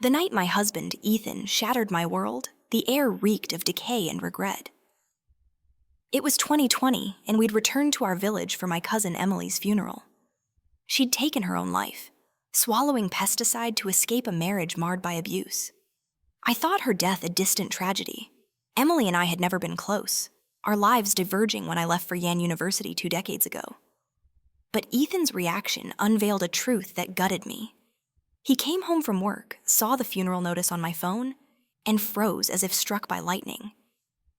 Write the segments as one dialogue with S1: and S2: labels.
S1: The night my husband, Ethan, shattered my world, the air reeked of decay and regret. It was 2020, and we'd returned to our village for my cousin Emily's funeral. She'd taken her own life, swallowing pesticide to escape a marriage marred by abuse. I thought her death a distant tragedy. Emily and I had never been close, our lives diverging when I left for Yan University 2 decades ago. But Ethan's reaction unveiled a truth that gutted me. He came home from work, saw the funeral notice on my phone, and froze as if struck by lightning.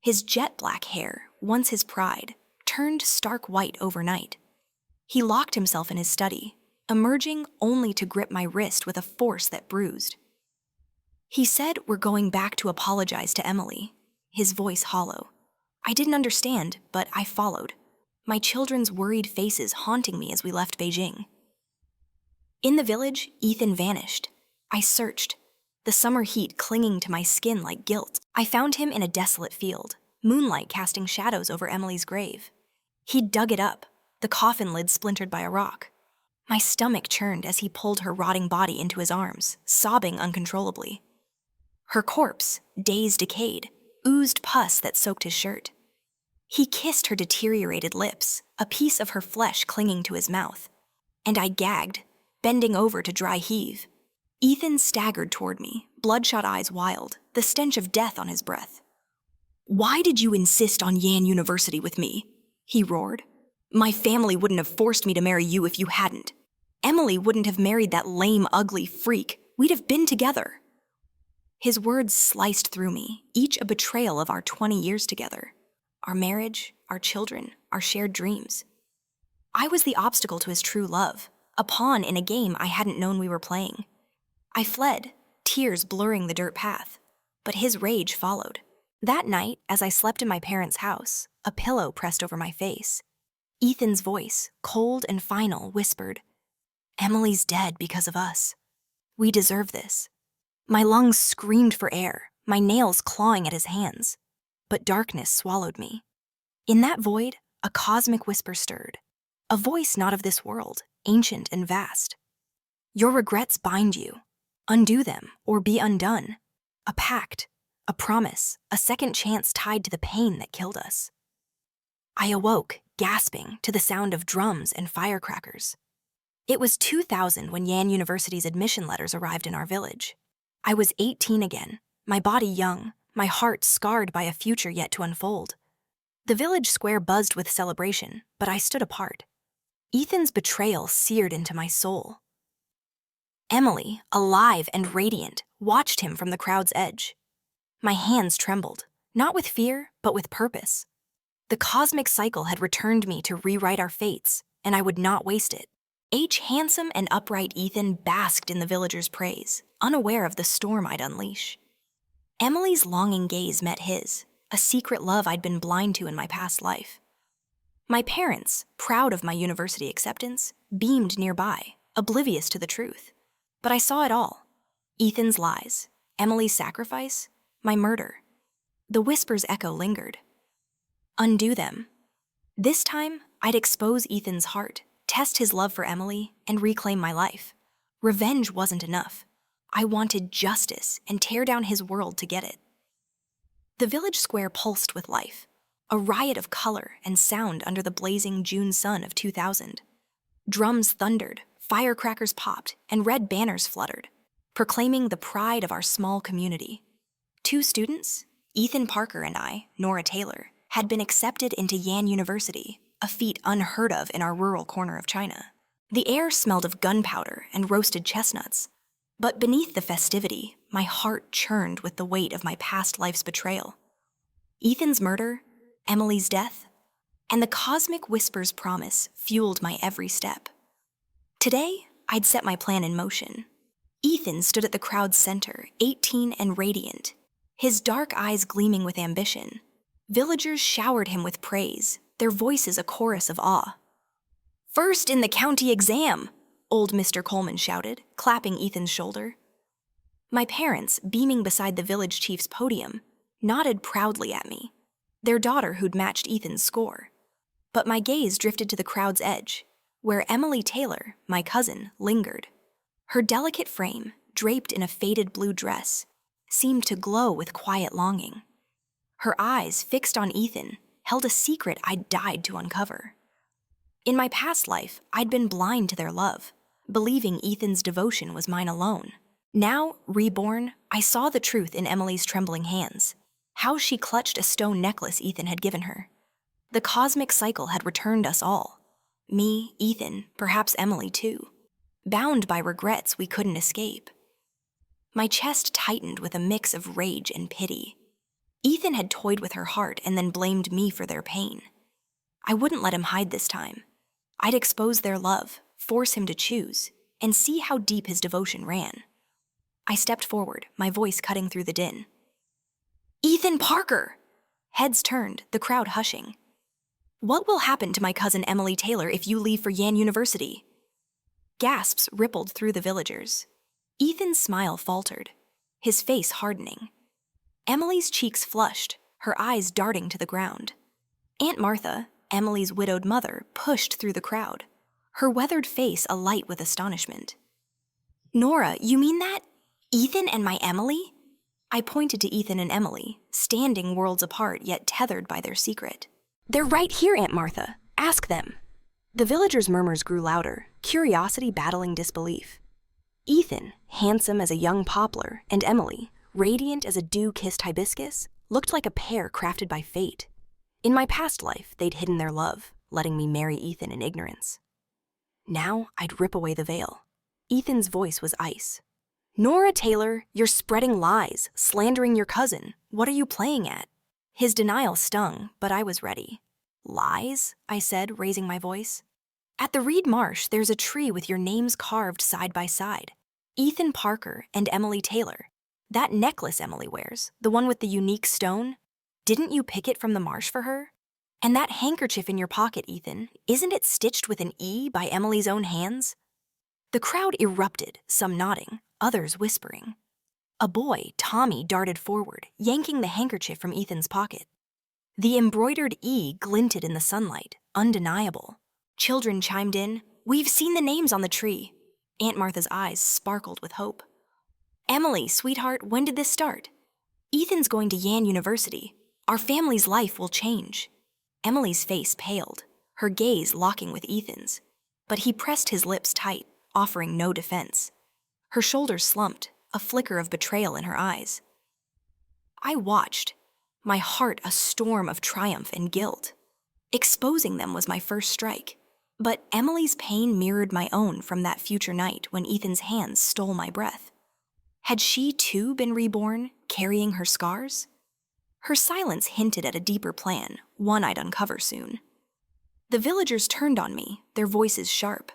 S1: His jet black hair, once his pride, turned stark white overnight. He locked himself in his study, emerging only to grip my wrist with a force that bruised. He said we're going back to apologize to Emily, his voice hollow. I didn't understand, but I followed, my children's worried faces haunting me as we left Beijing. In the village, Ethan vanished. I searched, the summer heat clinging to my skin like guilt. I found him in a desolate field, moonlight casting shadows over Emily's grave. He'd dug it up, the coffin lid splintered by a rock. My stomach churned as he pulled her rotting body into his arms, sobbing uncontrollably. Her corpse, days decayed, oozed pus that soaked his shirt. He kissed her deteriorated lips, a piece of her flesh clinging to his mouth. And I gagged, bending over to dry heave. Ethan staggered toward me, bloodshot eyes wild, the stench of death on his breath. "Why did you insist on Yan University with me?" he roared. "My family wouldn't have forced me to marry you if you hadn't. Emily wouldn't have married that lame, ugly freak. We'd have been together." His words sliced through me, each a betrayal of our 20 years together. Our marriage, our children, our shared dreams. I was the obstacle to his true love, a pawn in a game I hadn't known we were playing. I fled, tears blurring the dirt path, but his rage followed. That night, as I slept in my parents' house, a pillow pressed over my face, Ethan's voice, cold and final, whispered, "Emily's dead because of us. We deserve this." My lungs screamed for air, my nails clawing at his hands, but darkness swallowed me. In that void, a cosmic whisper stirred, a voice not of this world, ancient and vast. "Your regrets bind you. Undo them, or be undone. A pact, a promise, a second chance tied to the pain that killed us." I awoke, gasping, to the sound of drums and firecrackers. It was 2000 when Yan University's admission letters arrived in our village. I was 18 again, my body young, my heart scarred by a future yet to unfold. The village square buzzed with celebration, but I stood apart. Ethan's betrayal seared into my soul. Emily, alive and radiant, watched him from the crowd's edge. My hands trembled, not with fear, but with purpose. The cosmic cycle had returned me to rewrite our fates, and I would not waste it. Handsome and upright Ethan basked in the villagers' praise, unaware of the storm I'd unleash. Emily's longing gaze met his, a secret love I'd been blind to in my past life. My parents, proud of my university acceptance, beamed nearby, oblivious to the truth. But I saw it all. Ethan's lies, Emily's sacrifice, my murder. The whisper's echo lingered. Undo them. This time, I'd expose Ethan's heart, test his love for Emily, and reclaim my life. Revenge wasn't enough. I wanted justice and tear down his world to get it. The village square pulsed with life, a riot of color and sound under the blazing June sun of 2000. Drums thundered, firecrackers popped, and red banners fluttered, proclaiming the pride of our small community. 2 students, Ethan Parker and I, Nora Taylor, had been accepted into Yan University, a feat unheard of in our rural corner of China. The air smelled of gunpowder and roasted chestnuts, but beneath the festivity, my heart churned with the weight of my past life's betrayal. Ethan's murder, Emily's death, and the cosmic whisper's promise fueled my every step. Today, I'd set my plan in motion. Ethan stood at the crowd's center, 18 and radiant, his dark eyes gleaming with ambition. Villagers showered him with praise, their voices a chorus of awe. "First in the county exam!" old Mr. Coleman shouted, clapping Ethan's shoulder. My parents, beaming beside the village chief's podium, nodded proudly at me, their daughter who'd matched Ethan's score. But my gaze drifted to the crowd's edge, where Emily Taylor, my cousin, lingered. Her delicate frame, draped in a faded blue dress, seemed to glow with quiet longing. Her eyes, fixed on Ethan, held a secret I'd died to uncover. In my past life, I'd been blind to their love, believing Ethan's devotion was mine alone. Now, reborn, I saw the truth in Emily's trembling hands, how she clutched a stone necklace Ethan had given her. The cosmic cycle had returned us all. Me, Ethan, perhaps Emily too, bound by regrets we couldn't escape. My chest tightened with a mix of rage and pity. Ethan had toyed with her heart and then blamed me for their pain. I wouldn't let him hide this time. I'd expose their love, force him to choose, and see how deep his devotion ran. I stepped forward, my voice cutting through the din. "Ethan Parker!" Heads turned, the crowd hushing. "What will happen to my cousin Emily Taylor if you leave for Yan University?" Gasps rippled through the villagers. Ethan's smile faltered, his face hardening. Emily's cheeks flushed, her eyes darting to the ground. Aunt Martha, Emily's widowed mother, pushed through the crowd, her weathered face alight with astonishment. "Nora, you mean that? Ethan and my Emily?" I pointed to Ethan and Emily, standing worlds apart yet tethered by their secret. "They're right here, Aunt Martha. Ask them." The villagers' murmurs grew louder, curiosity battling disbelief. Ethan, handsome as a young poplar, and Emily, radiant as a dew-kissed hibiscus, looked like a pair crafted by fate. In my past life, they'd hidden their love, letting me marry Ethan in ignorance. Now, I'd rip away the veil. Ethan's voice was ice. "Nora Taylor, you're spreading lies, slandering your cousin. What are you playing at?" His denial stung, but I was ready. "Lies?" I said, raising my voice. "At the Reed Marsh, there's a tree with your names carved side by side. Ethan Parker and Emily Taylor. That necklace Emily wears, the one with the unique stone, didn't you pick it from the marsh for her? And that handkerchief in your pocket, Ethan, isn't it stitched with an E by Emily's own hands?" The crowd erupted, some nodding, others whispering. A boy, Tommy, darted forward, yanking the handkerchief from Ethan's pocket. The embroidered E glinted in the sunlight, undeniable. Children chimed in, "We've seen the names on the tree." Aunt Martha's eyes sparkled with hope. "Emily, sweetheart, when did this start?" "Ethan's going to Yan University. Our family's life will change." Emily's face paled, her gaze locking with Ethan's, but he pressed his lips tight, offering no defense. Her shoulders slumped, a flicker of betrayal in her eyes. I watched, my heart a storm of triumph and guilt. Exposing them was my first strike, but Emily's pain mirrored my own from that future night when Ethan's hands stole my breath. Had she too been reborn, carrying her scars? Her silence hinted at a deeper plan, one I'd uncover soon. The villagers turned on me, their voices sharp.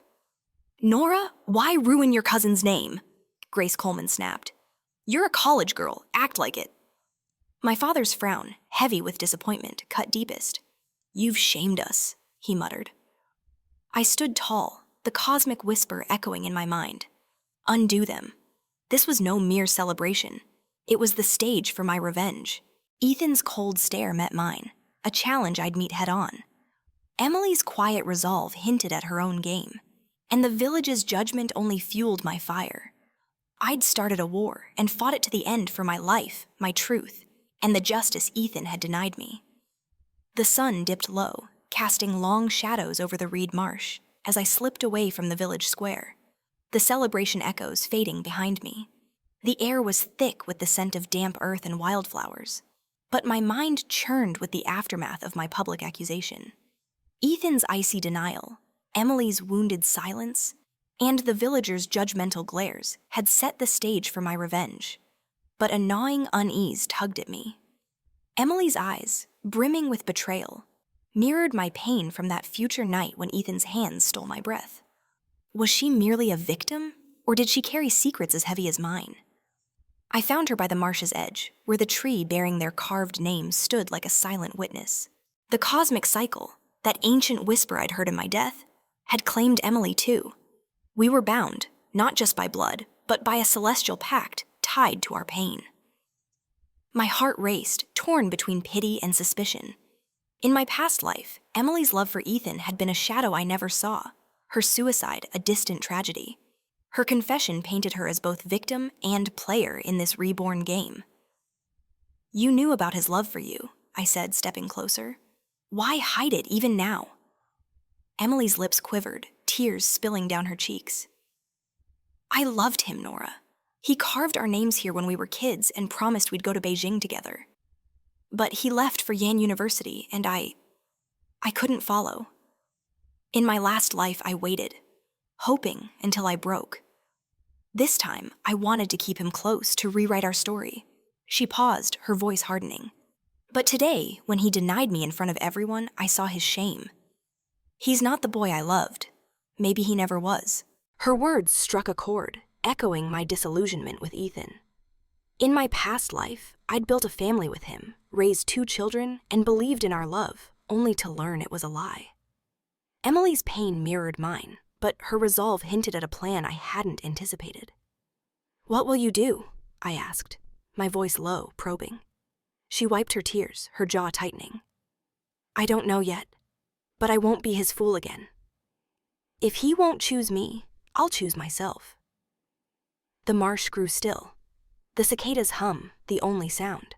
S1: "Nora, why ruin your cousin's name?" Grace Coleman snapped. "You're a college girl, act like it." My father's frown, heavy with disappointment, cut deepest. "You've shamed us," he muttered. I stood tall, the cosmic whisper echoing in my mind. Undo them. This was no mere celebration. It was the stage for my revenge. Ethan's cold stare met mine, a challenge I'd meet head-on. Emily's quiet resolve hinted at her own game, and the village's judgment only fueled my fire. I'd started a war and fought it to the end for my life, my truth, and the justice Ethan had denied me. The sun dipped low, casting long shadows over the Reed Marsh as I slipped away from the village square, the celebration echoes fading behind me. The air was thick with the scent of damp earth and wildflowers, but my mind churned with the aftermath of my public accusation. Ethan's icy denial, Emily's wounded silence, and the villagers' judgmental glares had set the stage for my revenge. But a gnawing unease tugged at me. Emily's eyes, brimming with betrayal, mirrored my pain from that future night when Ethan's hands stole my breath. Was she merely a victim, or did she carry secrets as heavy as mine? I found her by the marsh's edge, where the tree bearing their carved names stood like a silent witness. The cosmic cycle, that ancient whisper I'd heard in my death, had claimed Emily too. We were bound, not just by blood, but by a celestial pact tied to our pain. My heart raced, torn between pity and suspicion. In my past life, Emily's love for Ethan had been a shadow I never saw, her suicide a distant tragedy. Her confession painted her as both victim and player in this reborn game. "You knew about his love for you," I said, stepping closer. "Why hide it even now?" Emily's lips quivered, tears spilling down her cheeks. "I loved him, Nora. He carved our names here when we were kids and promised we'd go to Beijing together. But he left for Yan University, and I couldn't follow. In my last life, I waited, hoping until I broke. This time, I wanted to keep him close to rewrite our story." She paused, her voice hardening. "But today, when he denied me in front of everyone, I saw his shame. He's not the boy I loved. Maybe he never was." Her words struck a chord, echoing my disillusionment with Ethan. In my past life, I'd built a family with him, raised 2 children, and believed in our love, only to learn it was a lie. Emily's pain mirrored mine, but her resolve hinted at a plan I hadn't anticipated. "What will you do?" I asked, my voice low, probing. She wiped her tears, her jaw tightening. "I don't know yet, but I won't be his fool again. If he won't choose me, I'll choose myself." The marsh grew still. The cicadas hum, the only sound.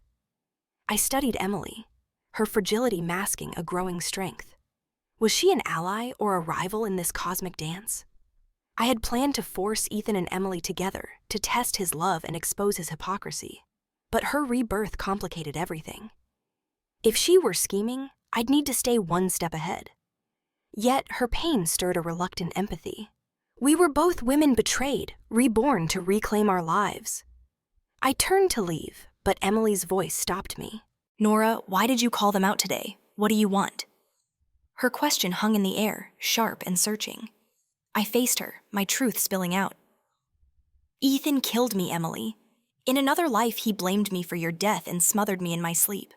S1: I studied Emily, her fragility masking a growing strength. Was she an ally or a rival in this cosmic dance? I had planned to force Ethan and Emily together to test his love and expose his hypocrisy, but her rebirth complicated everything. If she were scheming, I'd need to stay one step ahead. Yet her pain stirred a reluctant empathy. We were both women betrayed, reborn to reclaim our lives. I turned to leave, but Emily's voice stopped me. "Nora, why did you call them out today? What do you want?" Her question hung in the air, sharp and searching. I faced her, my truth spilling out. "Ethan killed me, Emily. In another life, he blamed me for your death and smothered me in my sleep.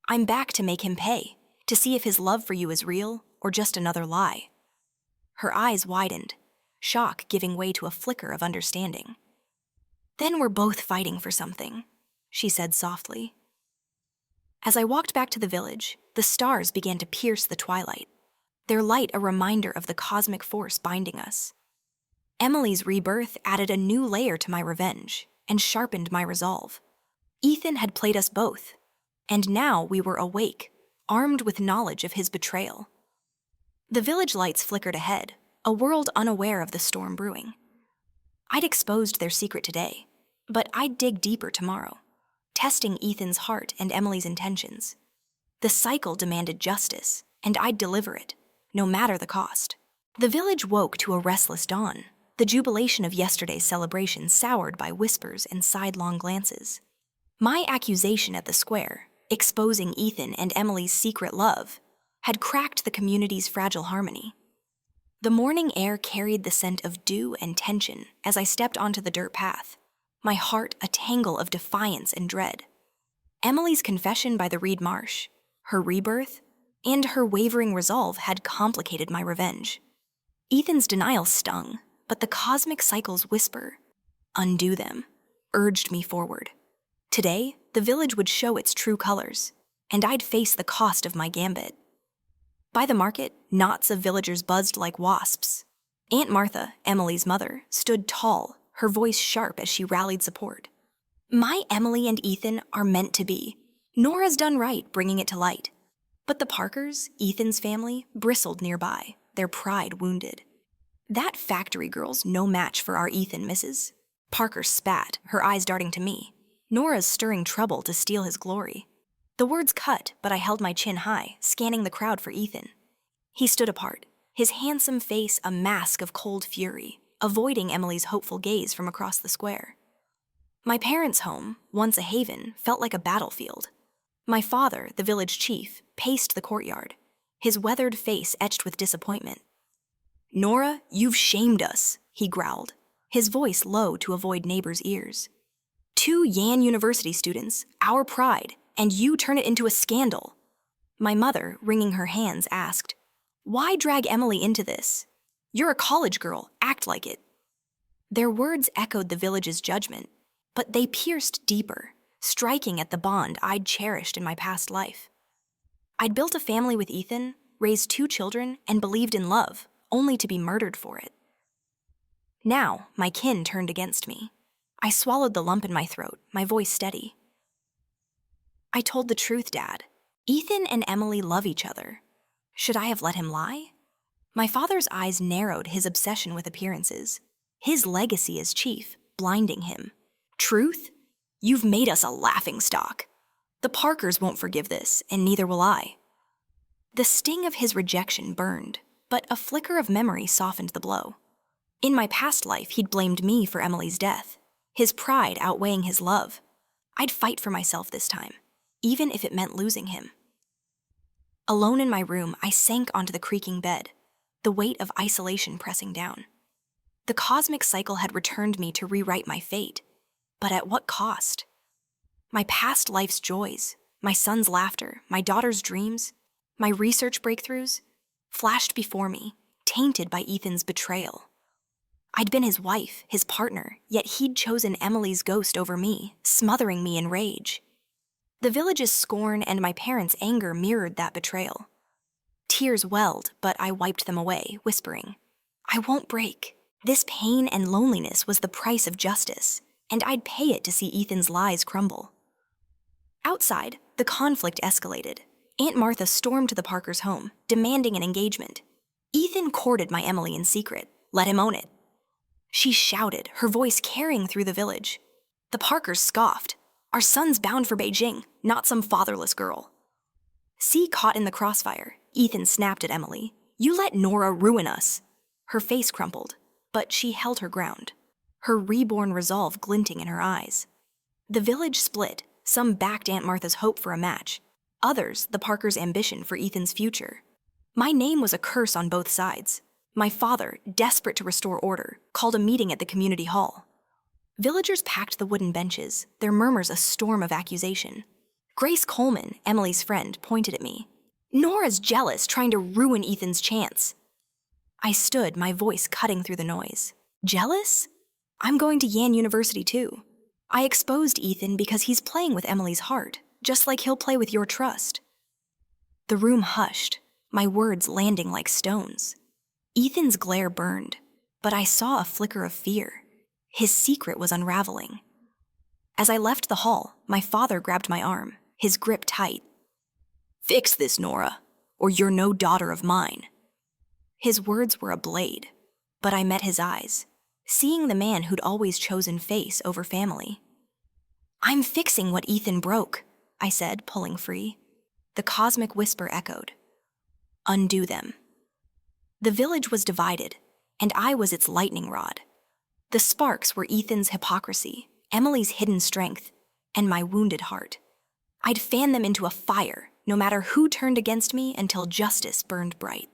S1: I'm back to make him pay, to see if his love for you is real or just another lie." Her eyes widened, shock giving way to a flicker of understanding. "Then we're both fighting for something," she said softly. As I walked back to the village, the stars began to pierce the twilight, their light a reminder of the cosmic force binding us. Emily's rebirth added a new layer to my revenge and sharpened my resolve. Ethan had played us both, and now we were awake, armed with knowledge of his betrayal. The village lights flickered ahead, a world unaware of the storm brewing. I'd exposed their secret today, but I'd dig deeper tomorrow, testing Ethan's heart and Emily's intentions. The cycle demanded justice, and I'd deliver it, no matter the cost. The village woke to a restless dawn, the jubilation of yesterday's celebration soured by whispers and sidelong glances. My accusation at the square, exposing Ethan and Emily's secret love, had cracked the community's fragile harmony. The morning air carried the scent of dew and tension as I stepped onto the dirt path, my heart a tangle of defiance and dread. Emily's confession by the reed marsh, her rebirth, and her wavering resolve had complicated my revenge. Ethan's denial stung, but the cosmic cycle's whisper, "Undo them," urged me forward. Today, the village would show its true colors, and I'd face the cost of my gambit. By the market, knots of villagers buzzed like wasps. Aunt Martha, Emily's mother, stood tall, her voice sharp as she rallied support. "My Emily and Ethan are meant to be. Nora's done right bringing it to light." But the Parkers, Ethan's family, bristled nearby, their pride wounded. "That factory girl's no match for our Ethan, Mrs." Parker spat, her eyes darting to me. "Nora's stirring trouble to steal his glory." The words cut, but I held my chin high, scanning the crowd for Ethan. He stood apart, his handsome face a mask of cold fury, avoiding Emily's hopeful gaze from across the square. My parents' home, once a haven, felt like a battlefield. My father, the village chief, paced the courtyard, his weathered face etched with disappointment. "Nora, you've shamed us," he growled, his voice low to avoid neighbors' ears. "2 Yan University students, our pride, and you turn it into a scandal." My mother, wringing her hands, asked, "Why drag Emily into this? You're a college girl, act like it." Their words echoed the village's judgment, but they pierced deeper, striking at the bond I'd cherished in my past life. I'd built a family with Ethan, raised 2 children, and believed in love, only to be murdered for it. Now, my kin turned against me. I swallowed the lump in my throat, my voice steady. I told the truth, Dad. Ethan and Emily love each other. Should I have let him lie? My father's eyes narrowed his obsession with appearances. His legacy as chief, blinding him. Truth? You've made us a laughingstock. The Parkers won't forgive this, and neither will I. The sting of his rejection burned, but a flicker of memory softened the blow. In my past life, he'd blamed me for Emily's death, his pride outweighing his love. I'd fight for myself this time, even if it meant losing him. Alone in my room, I sank onto the creaking bed, the weight of isolation pressing down. The cosmic cycle had returned me to rewrite my fate, but at what cost? My past life's joys, my son's laughter, my daughter's dreams, my research breakthroughs, flashed before me, tainted by Ethan's betrayal. I'd been his wife, his partner, yet he'd chosen Emily's ghost over me, smothering me in rage. The village's scorn and my parents' anger mirrored that betrayal. Tears welled, but I wiped them away, whispering, I won't break. This pain and loneliness was the price of justice, and I'd pay it to see Ethan's lies crumble. Outside, the conflict escalated. Aunt Martha stormed to the Parkers' home, demanding an engagement. Ethan courted my Emily in secret. Let him own it. She shouted, her voice carrying through the village. The Parkers scoffed. Our son's bound for Beijing, not some fatherless girl. See caught in the crossfire, Ethan snapped at Emily. You let Nora ruin us. Her face crumpled, but she held her ground, her reborn resolve glinting in her eyes. The village split. Some backed Aunt Martha's hope for a match. Others, the Parkers' ambition for Ethan's future. My name was a curse on both sides. My father, desperate to restore order, called a meeting at the community hall. Villagers packed the wooden benches, their murmurs a storm of accusation. Grace Coleman, Emily's friend, pointed at me. Nora's jealous, trying to ruin Ethan's chance. I stood, my voice cutting through the noise. Jealous? I'm going to Yan University too. I exposed Ethan because he's playing with Emily's heart, just like he'll play with your trust. The room hushed, my words landing like stones. Ethan's glare burned, but I saw a flicker of fear. His secret was unraveling. As I left the hall, my father grabbed my arm, his grip tight. Fix this, Nora, or you're no daughter of mine. His words were a blade, but I met his eyes, seeing the man who'd always chosen face over family. I'm fixing what Ethan broke, I said, pulling free. The cosmic whisper echoed. Undo them. The village was divided, and I was its lightning rod. The sparks were Ethan's hypocrisy, Emily's hidden strength, and my wounded heart. I'd fan them into a fire, no matter who turned against me, until justice burned bright.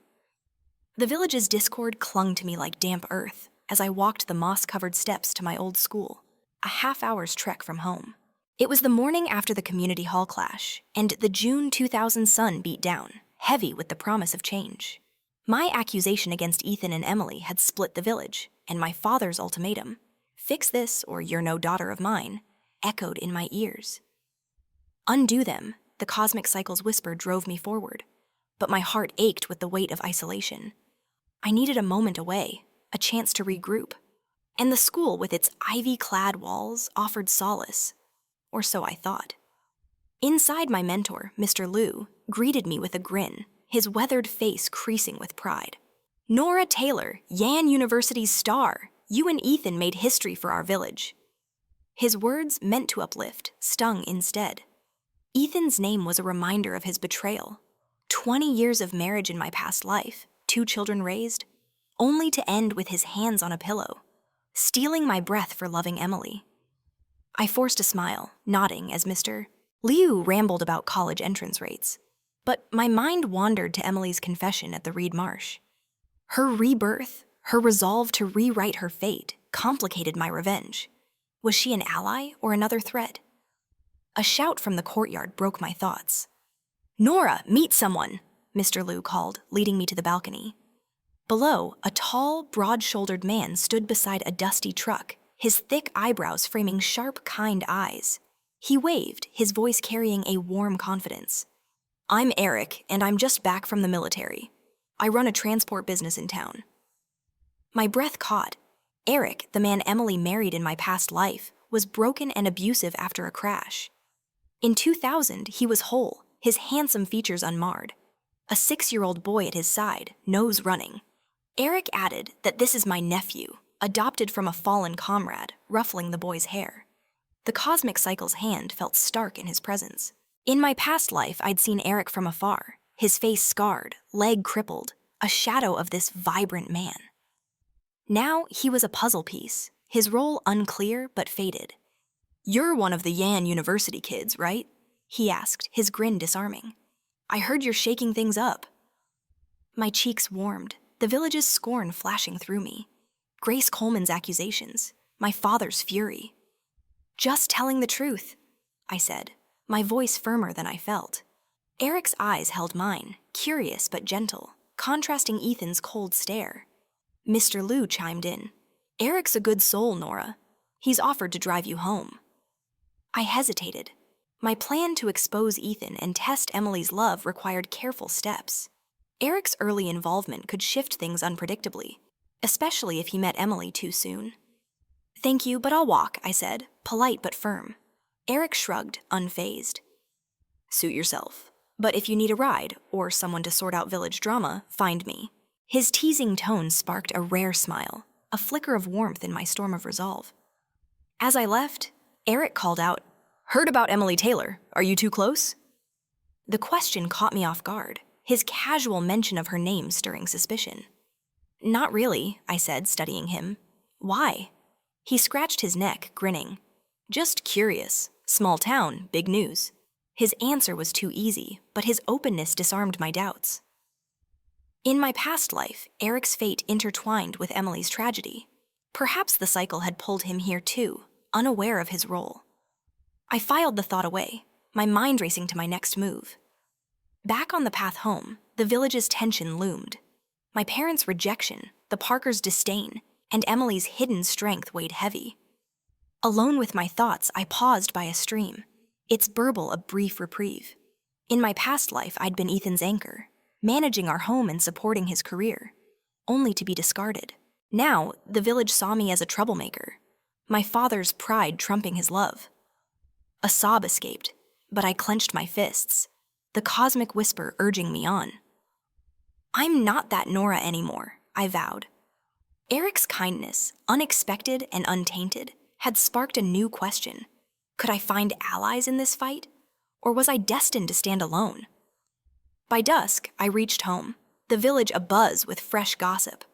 S1: The village's discord clung to me like damp earth as I walked the moss-covered steps to my old school, a half-hour's trek from home. It was the morning after the community hall clash, and the June 2000 sun beat down, heavy with the promise of change. My accusation against Ethan and Emily had split the village, and my father's ultimatum, fix this or you're no daughter of mine, echoed in my ears. Undo them, the cosmic cycle's whisper drove me forward, but my heart ached with the weight of isolation. I needed a moment away, a chance to regroup, and the school with its ivy-clad walls offered solace, or so I thought. Inside, my mentor, Mr. Liu, greeted me with a grin, his weathered face creasing with pride. Nora Taylor, Yan University's star, you and Ethan made history for our village. His words, meant to uplift, stung instead. Ethan's name was a reminder of his betrayal. 20 years of marriage in my past life, 2 children raised, only to end with his hands on a pillow, stealing my breath for loving Emily. I forced a smile, nodding as Mr. Liu rambled about college entrance rates. But my mind wandered to Emily's confession at the Reed Marsh. Her rebirth, her resolve to rewrite her fate, complicated my revenge. Was she an ally or another threat? A shout from the courtyard broke my thoughts. Nora, meet someone, Mr. Liu called, leading me to the balcony. Below, a tall, broad-shouldered man stood beside a dusty truck, his thick eyebrows framing sharp, kind eyes. He waved, his voice carrying a warm confidence. I'm Eric, and I'm just back from the military. I run a transport business in town. My breath caught. Eric, the man Emily married in my past life, was broken and abusive after a crash. In 2000, he was whole, his handsome features unmarred. A 6-year-old boy at his side, nose running. Eric added that this is my nephew, adopted from a fallen comrade, ruffling the boy's hair. The cosmic cycle's hand felt stark in his presence. In my past life, I'd seen Eric from afar, his face scarred, leg crippled, a shadow of this vibrant man. Now he was a puzzle piece, his role unclear but faded. "You're one of the Yan University kids, right?" he asked, his grin disarming. "I heard you're shaking things up." My cheeks warmed, the village's scorn flashing through me. Grace Coleman's accusations, my father's fury. "Just telling the truth," I said, my voice firmer than I felt. Eric's eyes held mine, curious but gentle, contrasting Ethan's cold stare. Mr. Liu chimed in. "Eric's a good soul, Nora. He's offered to drive you home." I hesitated. My plan to expose Ethan and test Emily's love required careful steps. Eric's early involvement could shift things unpredictably, especially if he met Emily too soon. "Thank you, but I'll walk," I said, polite but firm. Eric shrugged, unfazed. "Suit yourself. But if you need a ride, or someone to sort out village drama, find me." His teasing tone sparked a rare smile, a flicker of warmth in my storm of resolve. As I left, Eric called out, "Heard about Emily Taylor. Are you too close?" The question caught me off guard, his casual mention of her name stirring suspicion. "Not really," I said, studying him. "Why?" He scratched his neck, grinning. "Just curious. Small town, big news." His answer was too easy, but his openness disarmed my doubts. In my past life, Eric's fate intertwined with Emily's tragedy. Perhaps the cycle had pulled him here too, unaware of his role. I filed the thought away, my mind racing to my next move. Back on the path home, the village's tension loomed. My parents' rejection, the Parkers' disdain, and Emily's hidden strength weighed heavy. Alone with my thoughts, I paused by a stream, its burble a brief reprieve. In my past life, I'd been Ethan's anchor, managing our home and supporting his career, only to be discarded. Now, the village saw me as a troublemaker, my father's pride trumping his love. A sob escaped, but I clenched my fists, the cosmic whisper urging me on. "I'm not that Nora anymore," I vowed. Eric's kindness, unexpected and untainted, had sparked a new question. Could I find allies in this fight? Or was I destined to stand alone? By dusk, I reached home, the village abuzz with fresh gossip.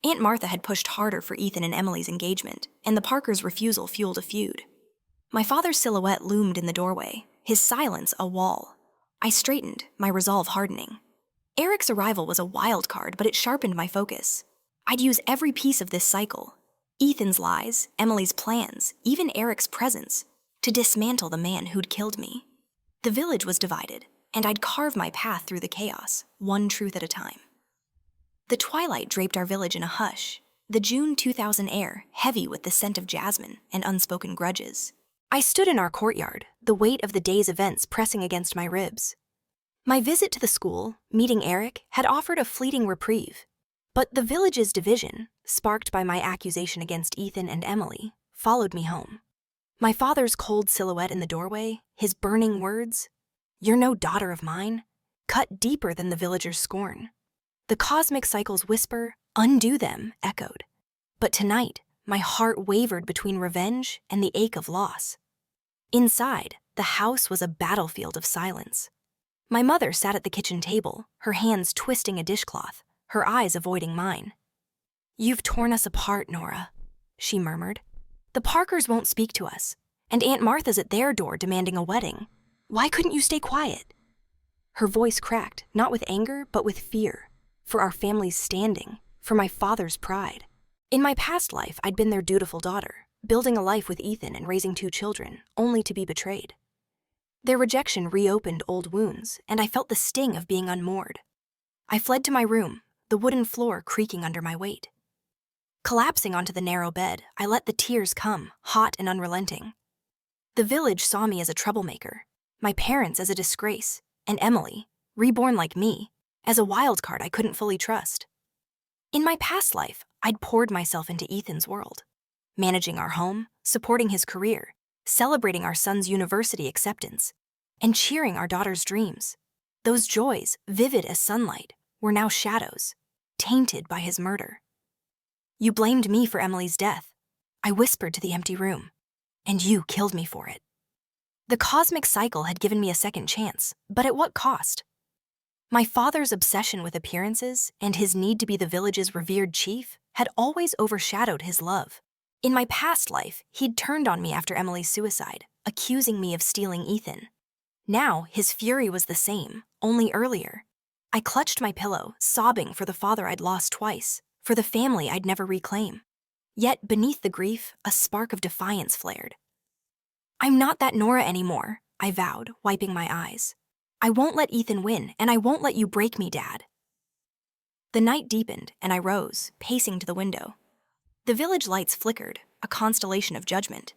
S1: Aunt Martha had pushed harder for Ethan and Emily's engagement, and the Parkers' refusal fueled a feud. My father's silhouette loomed in the doorway, his silence a wall. I straightened, my resolve hardening. Eric's arrival was a wild card, but it sharpened my focus. I'd use every piece of this cycle, Ethan's lies, Emily's plans, even Eric's presence, to dismantle the man who'd killed me. The village was divided, and I'd carve my path through the chaos, one truth at a time. The twilight draped our village in a hush, the June 2000 air heavy with the scent of jasmine and unspoken grudges. I stood in our courtyard, the weight of the day's events pressing against my ribs. My visit to the school, meeting Eric, had offered a fleeting reprieve. But the village's division, sparked by my accusation against Ethan and Emily, followed me home. My father's cold silhouette in the doorway, his burning words, "You're no daughter of mine," cut deeper than the villagers' scorn. The cosmic cycle's whisper, "Undo them," echoed. But tonight, my heart wavered between revenge and the ache of loss. Inside, the house was a battlefield of silence. My mother sat at the kitchen table, her hands twisting a dishcloth, her eyes avoiding mine. "You've torn us apart, Nora," she murmured. "The Parkers won't speak to us, and Aunt Martha's at their door demanding a wedding. Why couldn't you stay quiet?" Her voice cracked, not with anger, but with fear, for our family's standing, for my father's pride. In my past life, I'd been their dutiful daughter, building a life with Ethan and raising 2 children, only to be betrayed. Their rejection reopened old wounds, and I felt the sting of being unmoored. I fled to my room, the wooden floor creaking under my weight. Collapsing onto the narrow bed, I let the tears come, hot and unrelenting. The village saw me as a troublemaker, my parents as a disgrace, and Emily, reborn like me, as a wild card I couldn't fully trust. In my past life, I'd poured myself into Ethan's world, managing our home, supporting his career, celebrating our son's university acceptance, and cheering our daughter's dreams. Those joys, vivid as sunlight, were now shadows, tainted by his murder. You blamed me for Emily's death, I whispered to the empty room, and you killed me for it. The cosmic cycle had given me a second chance, but at what cost? My father's obsession with appearances and his need to be the village's revered chief had always overshadowed his love. In my past life, he'd turned on me after Emily's suicide, accusing me of stealing Ethan. Now, his fury was the same, only earlier. I clutched my pillow, sobbing for the father I'd lost twice, for the family I'd never reclaim. Yet, beneath the grief, a spark of defiance flared. I'm not that Nora anymore, I vowed, wiping my eyes. I won't let Ethan win, and I won't let you break me, Dad. The night deepened, and I rose, pacing to the window. The village lights flickered, a constellation of judgment.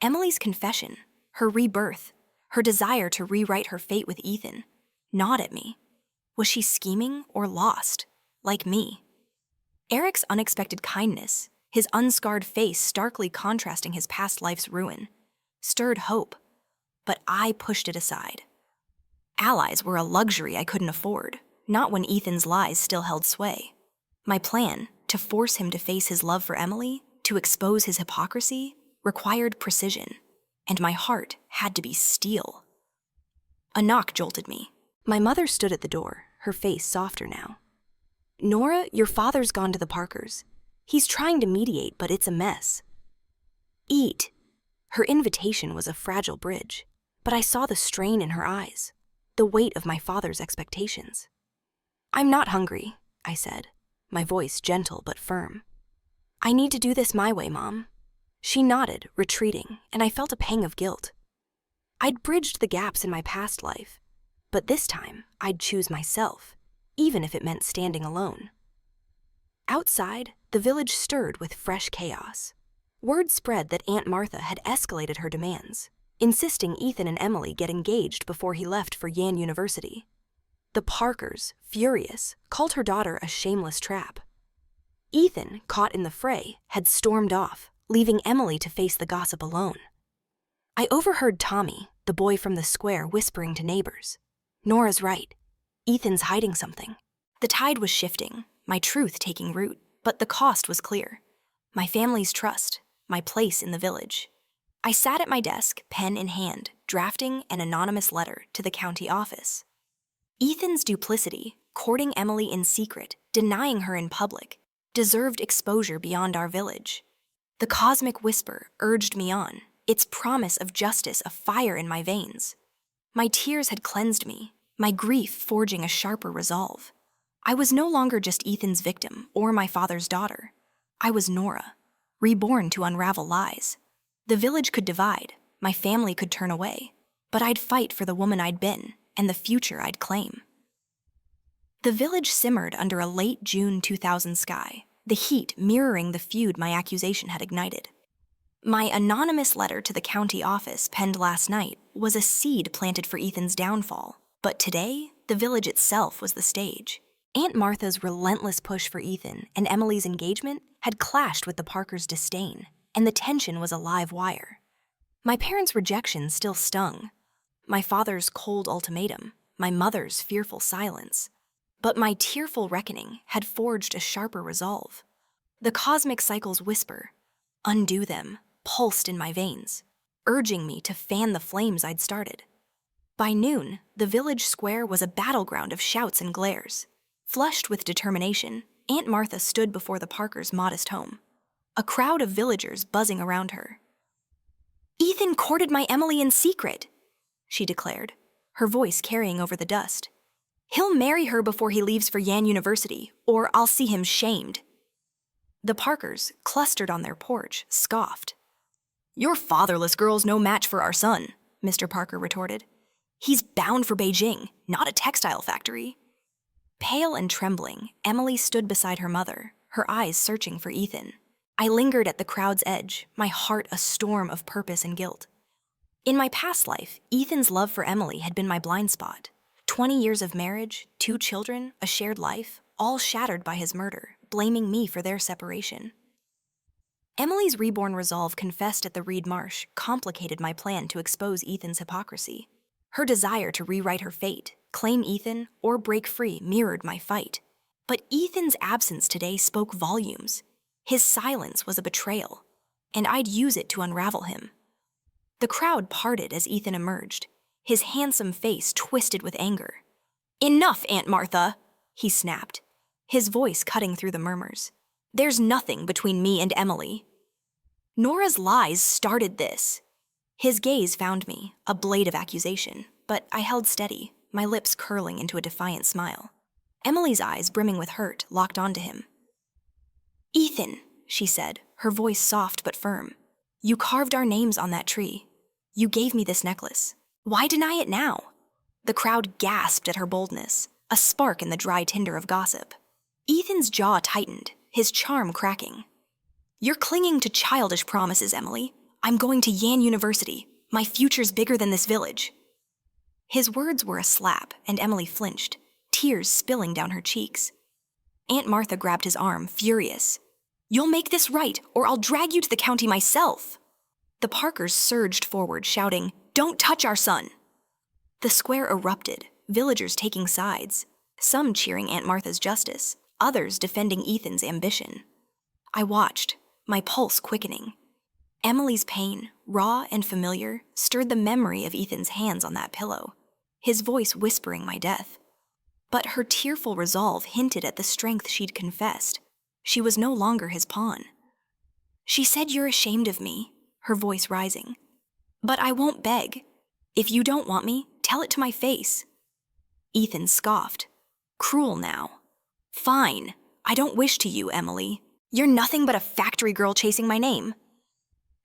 S1: Emily's confession, her rebirth, her desire to rewrite her fate with Ethan, gnawed at me. Was she scheming or lost, like me? Eric's unexpected kindness, his unscarred face starkly contrasting his past life's ruin, stirred hope, but I pushed it aside. Allies were a luxury I couldn't afford, not when Ethan's lies still held sway. My plan, to force him to face his love for Emily, to expose his hypocrisy, required precision, and my heart had to be steel. A knock jolted me. My mother stood at the door, her face softer now. Nora, your father's gone to the Parkers. He's trying to mediate, but it's a mess. Eat. Her invitation was a fragile bridge, but I saw the strain in her eyes, the weight of my father's expectations. I'm not hungry, I said, my voice gentle but firm. I need to do this my way, Mom. She nodded, retreating, and I felt a pang of guilt. I'd bridged the gaps in my past life, but this time I'd choose myself, even if it meant standing alone. Outside, the village stirred with fresh chaos. Word spread that Aunt Martha had escalated her demands, insisting Ethan and Emily get engaged before he left for Yan University. The Parkers, furious, called her daughter a shameless trap. Ethan, caught in the fray, had stormed off, leaving Emily to face the gossip alone. I overheard Tommy, the boy from the square, whispering to neighbors, Nora's right. Ethan's hiding something. The tide was shifting, my truth taking root, but the cost was clear. My family's trust, my place in the village. I sat at my desk, pen in hand, drafting an anonymous letter to the county office. Ethan's duplicity, courting Emily in secret, denying her in public, deserved exposure beyond our village. The cosmic whisper urged me on, its promise of justice a fire in my veins. My tears had cleansed me, my grief forging a sharper resolve. I was no longer just Ethan's victim or my father's daughter. I was Nora, reborn to unravel lies. The village could divide, my family could turn away, but I'd fight for the woman I'd been and the future I'd claim. The village simmered under a late June 2000 sky, the heat mirroring the feud my accusation had ignited. My anonymous letter to the county office penned last night was a seed planted for Ethan's downfall, but today, the village itself was the stage. Aunt Martha's relentless push for Ethan and Emily's engagement had clashed with the Parkers' disdain, and the tension was a live wire. My parents' rejection still stung. My father's cold ultimatum, my mother's fearful silence. But my tearful reckoning had forged a sharper resolve. The cosmic cycle's whisper, undo them, pulsed in my veins, urging me to fan the flames I'd started. By noon, the village square was a battleground of shouts and glares. Flushed with determination, Aunt Martha stood before the Parkers' modest home, a crowd of villagers buzzing around her. Ethan courted my Emily in secret, she declared, her voice carrying over the dust. He'll marry her before he leaves for Yan University, or I'll see him shamed. The Parkers, clustered on their porch, scoffed. Your fatherless girl's no match for our son, Mr. Parker retorted. He's bound for Beijing, not a textile factory. Pale and trembling, Emily stood beside her mother, her eyes searching for Ethan. I lingered at the crowd's edge, my heart a storm of purpose and guilt. In my past life, Ethan's love for Emily had been my blind spot. 20 years of marriage, 2 children, a shared life, all shattered by his murder, blaming me for their separation. Emily's reborn resolve confessed at the Reed Marsh complicated my plan to expose Ethan's hypocrisy. Her desire to rewrite her fate, claim Ethan, or break free mirrored my fight. But Ethan's absence today spoke volumes. His silence was a betrayal, and I'd use it to unravel him. The crowd parted as Ethan emerged, his handsome face twisted with anger. "Enough, Aunt Martha," he snapped, his voice cutting through the murmurs. "There's nothing between me and Emily. Nora's lies started this." His gaze found me, a blade of accusation, but I held steady, my lips curling into a defiant smile. Emily's eyes, brimming with hurt, locked onto him. "Ethan," she said, her voice soft but firm, "you carved our names on that tree. You gave me this necklace. Why deny it now?" The crowd gasped at her boldness, a spark in the dry tinder of gossip. Ethan's jaw tightened, his charm cracking. "You're clinging to childish promises, Emily. I'm going to Yan University. My future's bigger than this village." His words were a slap, and Emily flinched, tears spilling down her cheeks. Aunt Martha grabbed his arm, furious. "You'll make this right, or I'll drag you to the county myself." The Parkers surged forward, shouting, "Don't touch our son!" The square erupted, villagers taking sides, some cheering Aunt Martha's justice, others defending Ethan's ambition. I watched, my pulse quickening. Emily's pain, raw and familiar, stirred the memory of Ethan's hands on that pillow, his voice whispering my death. But her tearful resolve hinted at the strength she'd confessed. She was no longer his pawn. "She said you're ashamed of me," her voice rising. "But I won't beg. If you don't want me, tell it to my face." Ethan scoffed. Cruel now. "Fine. I don't wish to you, Emily. You're nothing but a factory girl chasing my name."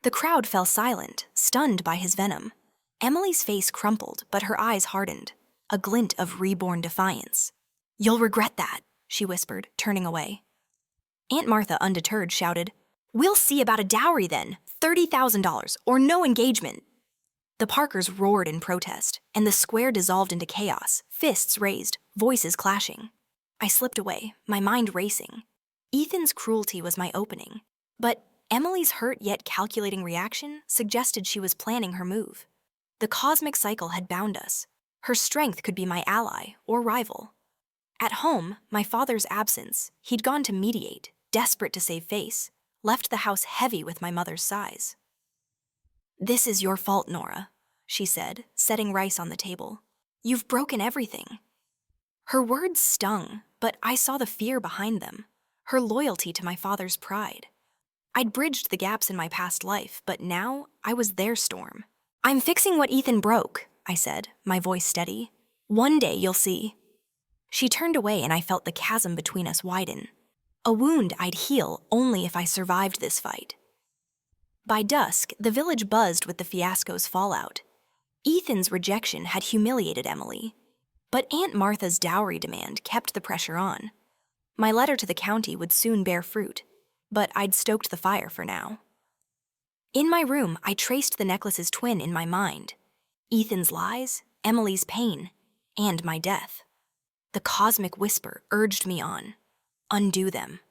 S1: The crowd fell silent, stunned by his venom. Emily's face crumpled, but her eyes hardened, a glint of reborn defiance. "You'll regret that," she whispered, turning away. Aunt Martha, undeterred, shouted, "We'll see about a dowry then, $30,000, or no engagement." The Parkers roared in protest, and the square dissolved into chaos, fists raised, voices clashing. I slipped away, my mind racing. Ethan's cruelty was my opening, but Emily's hurt yet calculating reaction suggested she was planning her move. The cosmic cycle had bound us. Her strength could be my ally or rival. At home, my father's absence, he'd gone to mediate, desperate to save face, left the house heavy with my mother's sighs. "This is your fault, Nora," she said, setting rice on the table. "You've broken everything." Her words stung, but I saw the fear behind them, her loyalty to my father's pride. I'd bridged the gaps in my past life, but now I was their storm. "I'm fixing what Ethan broke," I said, my voice steady. "One day you'll see." She turned away and I felt the chasm between us widen. A wound I'd heal only if I survived this fight. By dusk, the village buzzed with the fiasco's fallout. Ethan's rejection had humiliated Emily, but Aunt Martha's dowry demand kept the pressure on. My letter to the county would soon bear fruit, but I'd stoked the fire for now. In my room, I traced the necklace's twin in my mind. Ethan's lies, Emily's pain, and my death. The cosmic whisper urged me on. Undo them.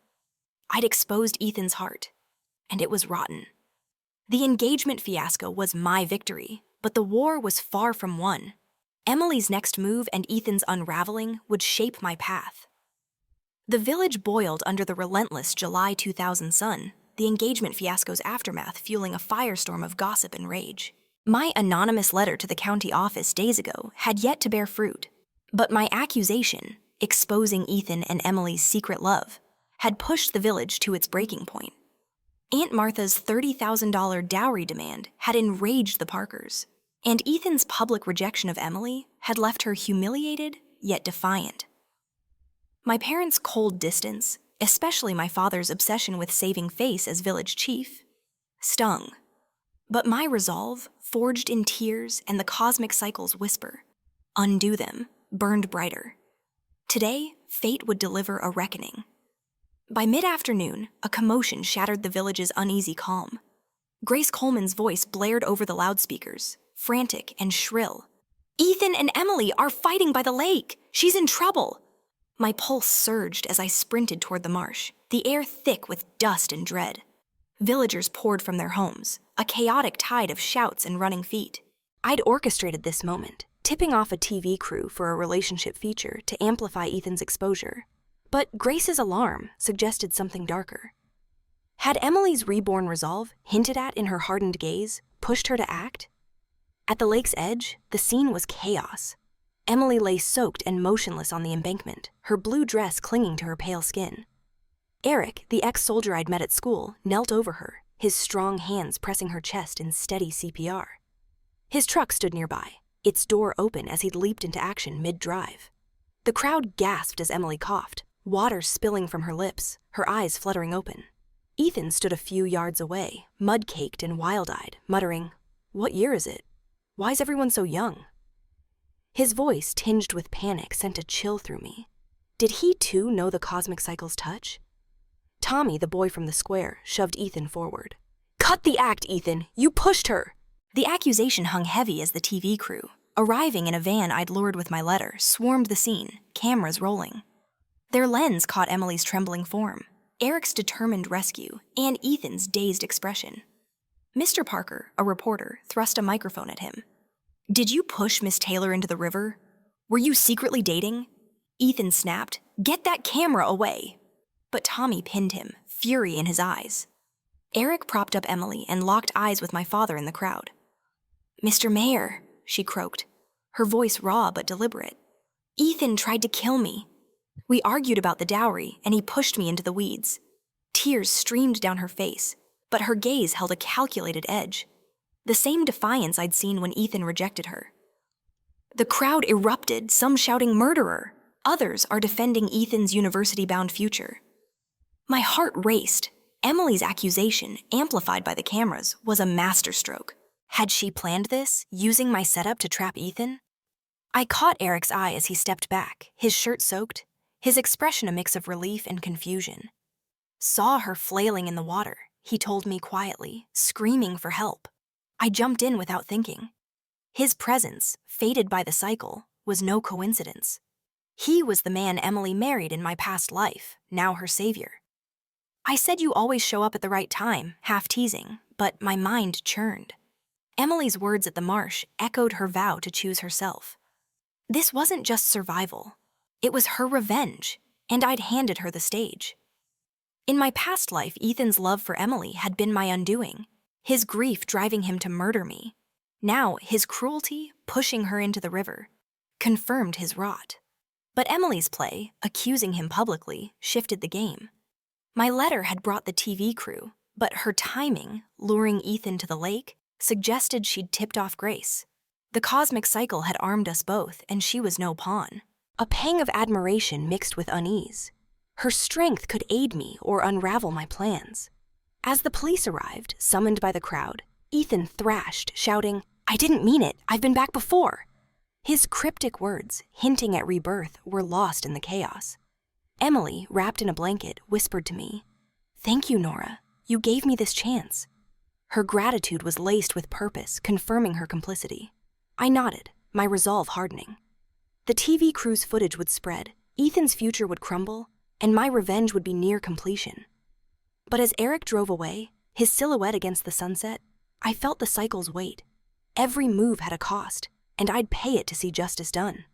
S1: I'd exposed Ethan's heart, and it was rotten. The engagement fiasco was my victory, but the war was far from won. Emily's next move and Ethan's unraveling would shape my path. The village boiled under the relentless July 2000 sun, the engagement fiasco's aftermath fueling a firestorm of gossip and rage. My anonymous letter to the county office days ago had yet to bear fruit, but my accusation, exposing Ethan and Emily's secret love, had pushed the village to its breaking point. Aunt Martha's $30,000 dowry demand had enraged the Parkers, and Ethan's public rejection of Emily had left her humiliated yet defiant. My parents' cold distance, especially my father's obsession with saving face as village chief, stung. But my resolve, forged in tears and the cosmic cycle's whisper, undo them, burned brighter. Today, fate would deliver a reckoning. By mid-afternoon, a commotion shattered the village's uneasy calm. Grace Coleman's voice blared over the loudspeakers, frantic and shrill. "Ethan and Emily are fighting by the lake! She's in trouble!" My pulse surged as I sprinted toward the marsh, the air thick with dust and dread. Villagers poured from their homes, a chaotic tide of shouts and running feet. I'd orchestrated this moment, tipping off a TV crew for a relationship feature to amplify Ethan's exposure. But Grace's alarm suggested something darker. Had Emily's reborn resolve, hinted at in her hardened gaze, pushed her to act? At the lake's edge, the scene was chaos. Emily lay soaked and motionless on the embankment, her blue dress clinging to her pale skin. Eric, the ex-soldier I'd met at school, knelt over her, his strong hands pressing her chest in steady CPR. His truck stood nearby, its door open as he'd leaped into action mid-drive. The crowd gasped as Emily coughed, water spilling from her lips, her eyes fluttering open. Ethan stood a few yards away, mud-caked and wild-eyed, muttering, "What year is it? Why's everyone so young?" His voice, tinged with panic, sent a chill through me. Did he too know the cosmic cycle's touch? Tommy, the boy from the square, shoved Ethan forward. "Cut the act, Ethan! You pushed her!" The accusation hung heavy as the TV crew, arriving in a van I'd lured with my letter, swarmed the scene, cameras rolling. Their lens caught Emily's trembling form, Eric's determined rescue, and Ethan's dazed expression. Mr. Parker, a reporter, thrust a microphone at him. "Did you push Miss Taylor into the river? Were you secretly dating?" Ethan snapped, "Get that camera away!" But Tommy pinned him, fury in his eyes. Eric propped up Emily and locked eyes with my father in the crowd. "Mr. Mayor," she croaked, her voice raw but deliberate. "Ethan tried to kill me. We argued about the dowry, and he pushed me into the weeds." Tears streamed down her face, but her gaze held a calculated edge, the same defiance I'd seen when Ethan rejected her. The crowd erupted, some shouting "murderer." Others are defending Ethan's university-bound future. My heart raced. Emily's accusation, amplified by the cameras, was a masterstroke. Had she planned this, using my setup to trap Ethan? I caught Eric's eye as he stepped back, his shirt soaked, his expression a mix of relief and confusion. "Saw her flailing in the water," he told me quietly, screaming for help. I jumped in without thinking. His presence, fated by the cycle, was no coincidence. He was the man Emily married in my past life, now her savior. I said you always show up at the right time, half teasing, but my mind churned. Emily's words at the marsh echoed her vow to choose herself. This wasn't just survival. It was her revenge, and I'd handed her the stage. In my past life, Ethan's love for Emily had been my undoing, his grief driving him to murder me. Now, his cruelty, pushing her into the river, confirmed his rot. But Emily's play, accusing him publicly, shifted the game. My letter had brought the TV crew, but her timing, luring Ethan to the lake, suggested she'd tipped off Grace. The cosmic cycle had armed us both, and she was no pawn. A pang of admiration mixed with unease. Her strength could aid me or unravel my plans. As the police arrived, summoned by the crowd, Ethan thrashed, shouting, "I didn't mean it, I've been back before." His cryptic words, hinting at rebirth, were lost in the chaos. Emily, wrapped in a blanket, whispered to me, "Thank you, Nora. You gave me this chance." Her gratitude was laced with purpose, confirming her complicity. I nodded, my resolve hardening. The TV crew's footage would spread, Ethan's future would crumble, and my revenge would be near completion. But as Eric drove away, his silhouette against the sunset, I felt the cycle's weight. Every move had a cost, and I'd pay it to see justice done.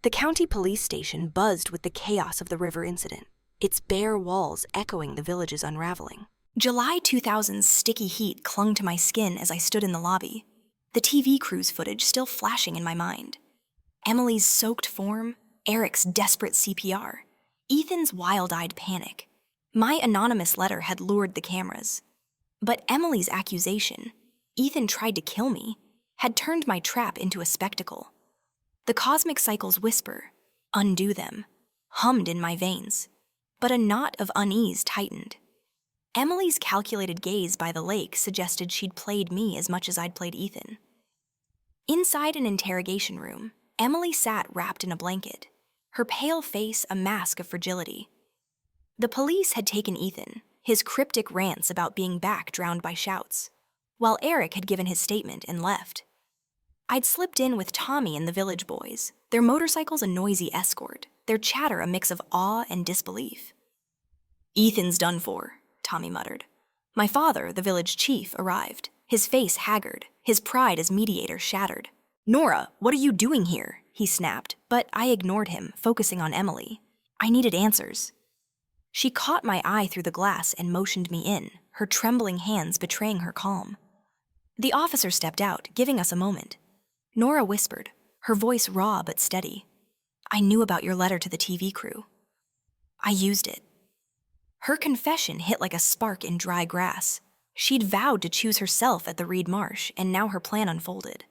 S1: The county police station buzzed with the chaos of the river incident, its bare walls echoing the village's unraveling. July 2000's sticky heat clung to my skin as I stood in the lobby, the TV crew's footage still flashing in my mind. Emily's soaked form, Eric's desperate CPR, Ethan's wild-eyed panic. My anonymous letter had lured the cameras. But Emily's accusation, "Ethan tried to kill me," had turned my trap into a spectacle. The cosmic cycle's whisper, "Undo them," hummed in my veins, but a knot of unease tightened. Emily's calculated gaze by the lake suggested she'd played me as much as I'd played Ethan. Inside an interrogation room, Emily sat wrapped in a blanket, her pale face a mask of fragility. The police had taken Ethan, his cryptic rants about being back drowned by shouts, while Eric had given his statement and left. I'd slipped in with Tommy and the village boys, their motorcycles a noisy escort, their chatter a mix of awe and disbelief. "Ethan's done for," Tommy muttered. My father, the village chief, arrived, his face haggard, his pride as mediator shattered. "Nora, what are you doing here?" he snapped, but I ignored him, focusing on Emily. I needed answers. She caught my eye through the glass and motioned me in, her trembling hands betraying her calm. The officer stepped out, giving us a moment. Nora whispered, her voice raw but steady. "I knew about your letter to the TV crew. I used it." Her confession hit like a spark in dry grass. She'd vowed to choose herself at the Reed Marsh, and now her plan unfolded.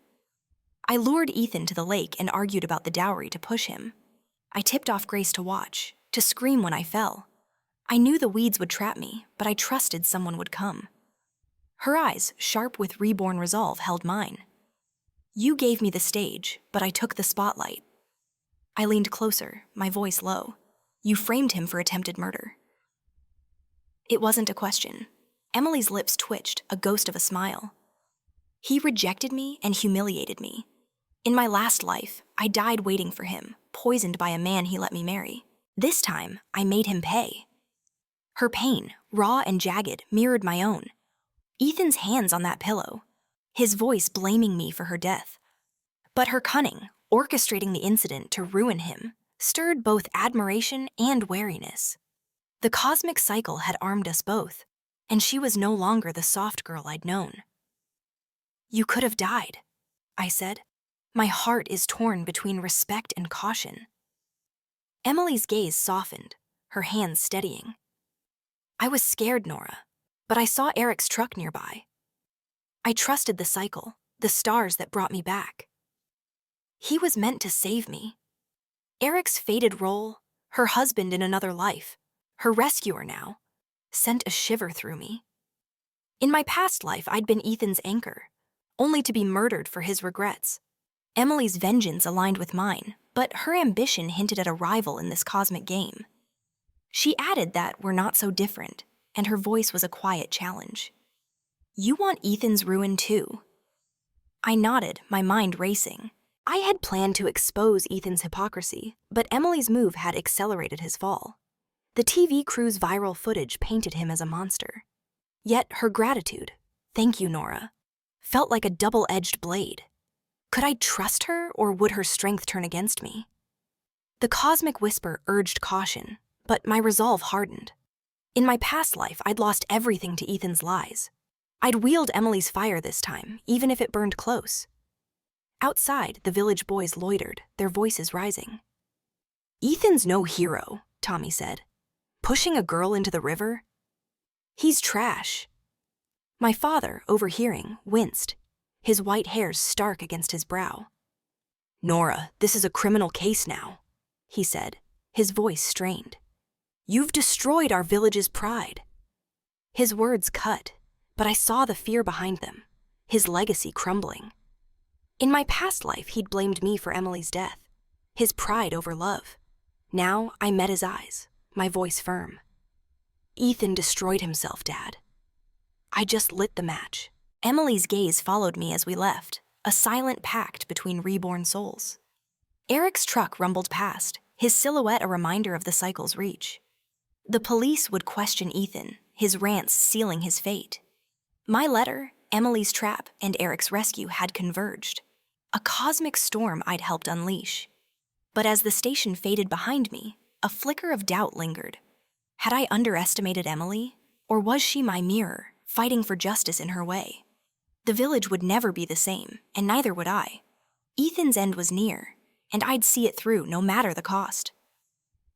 S1: I lured Ethan to the lake and argued about the dowry to push him. I tipped off Grace to watch, to scream when I fell. I knew the weeds would trap me, but I trusted someone would come. Her eyes, sharp with reborn resolve, held mine. "You gave me the stage, but I took the spotlight." I leaned closer, my voice low. "You framed him for attempted murder." It wasn't a question. Emily's lips twitched, a ghost of a smile. "He rejected me and humiliated me. In my last life, I died waiting for him, poisoned by a man he let me marry. This time, I made him pay." Her pain, raw and jagged, mirrored my own. Ethan's hands on that pillow, his voice blaming me for her death. But her cunning, orchestrating the incident to ruin him, stirred both admiration and wariness. The cosmic cycle had armed us both, and she was no longer the soft girl I'd known. "You could have died," I said. "My heart is torn between respect and caution." Emily's gaze softened, her hands steadying. "I was scared, Nora, but I saw Eric's truck nearby. I trusted the cycle, the stars that brought me back. He was meant to save me. Eric's fated role, her husband in another life, her rescuer now, sent a shiver through me. In my past life, I'd been Ethan's anchor, only to be murdered for his regrets. Emily's vengeance aligned with mine, but her ambition hinted at a rival in this cosmic game. She added that we're not so different, and her voice was a quiet challenge. "You want Ethan's ruin too?" I nodded, my mind racing. I had planned to expose Ethan's hypocrisy, but Emily's move had accelerated his fall. The TV crew's viral footage painted him as a monster. Yet her gratitude, "Thank you, Nora," felt like a double-edged blade. Could I trust her, or would her strength turn against me? The cosmic whisper urged caution, but my resolve hardened. In my past life, I'd lost everything to Ethan's lies. I'd wield Emily's fire this time, even if it burned close. Outside, the village boys loitered, their voices rising. "Ethan's no hero," Tommy said. "Pushing a girl into the river? He's trash." My father, overhearing, winced, his white hairs stark against his brow. "Nora, this is a criminal case now," he said, his voice strained. "You've destroyed our village's pride." His words cut, but I saw the fear behind them, his legacy crumbling. In my past life, he'd blamed me for Emily's death, his pride over love. Now I met his eyes, my voice firm. "Ethan destroyed himself, Dad." I just lit the match. Emily's gaze followed me as we left, a silent pact between reborn souls. Eric's truck rumbled past, his silhouette a reminder of the cycle's reach. The police would question Ethan, his rants sealing his fate. My letter, Emily's trap, and Eric's rescue had converged. A cosmic storm I'd helped unleash. But as the station faded behind me, a flicker of doubt lingered. Had I underestimated Emily, or was she my mirror, fighting for justice in her way? The village would never be the same, and neither would I. Ethan's end was near, and I'd see it through no matter the cost.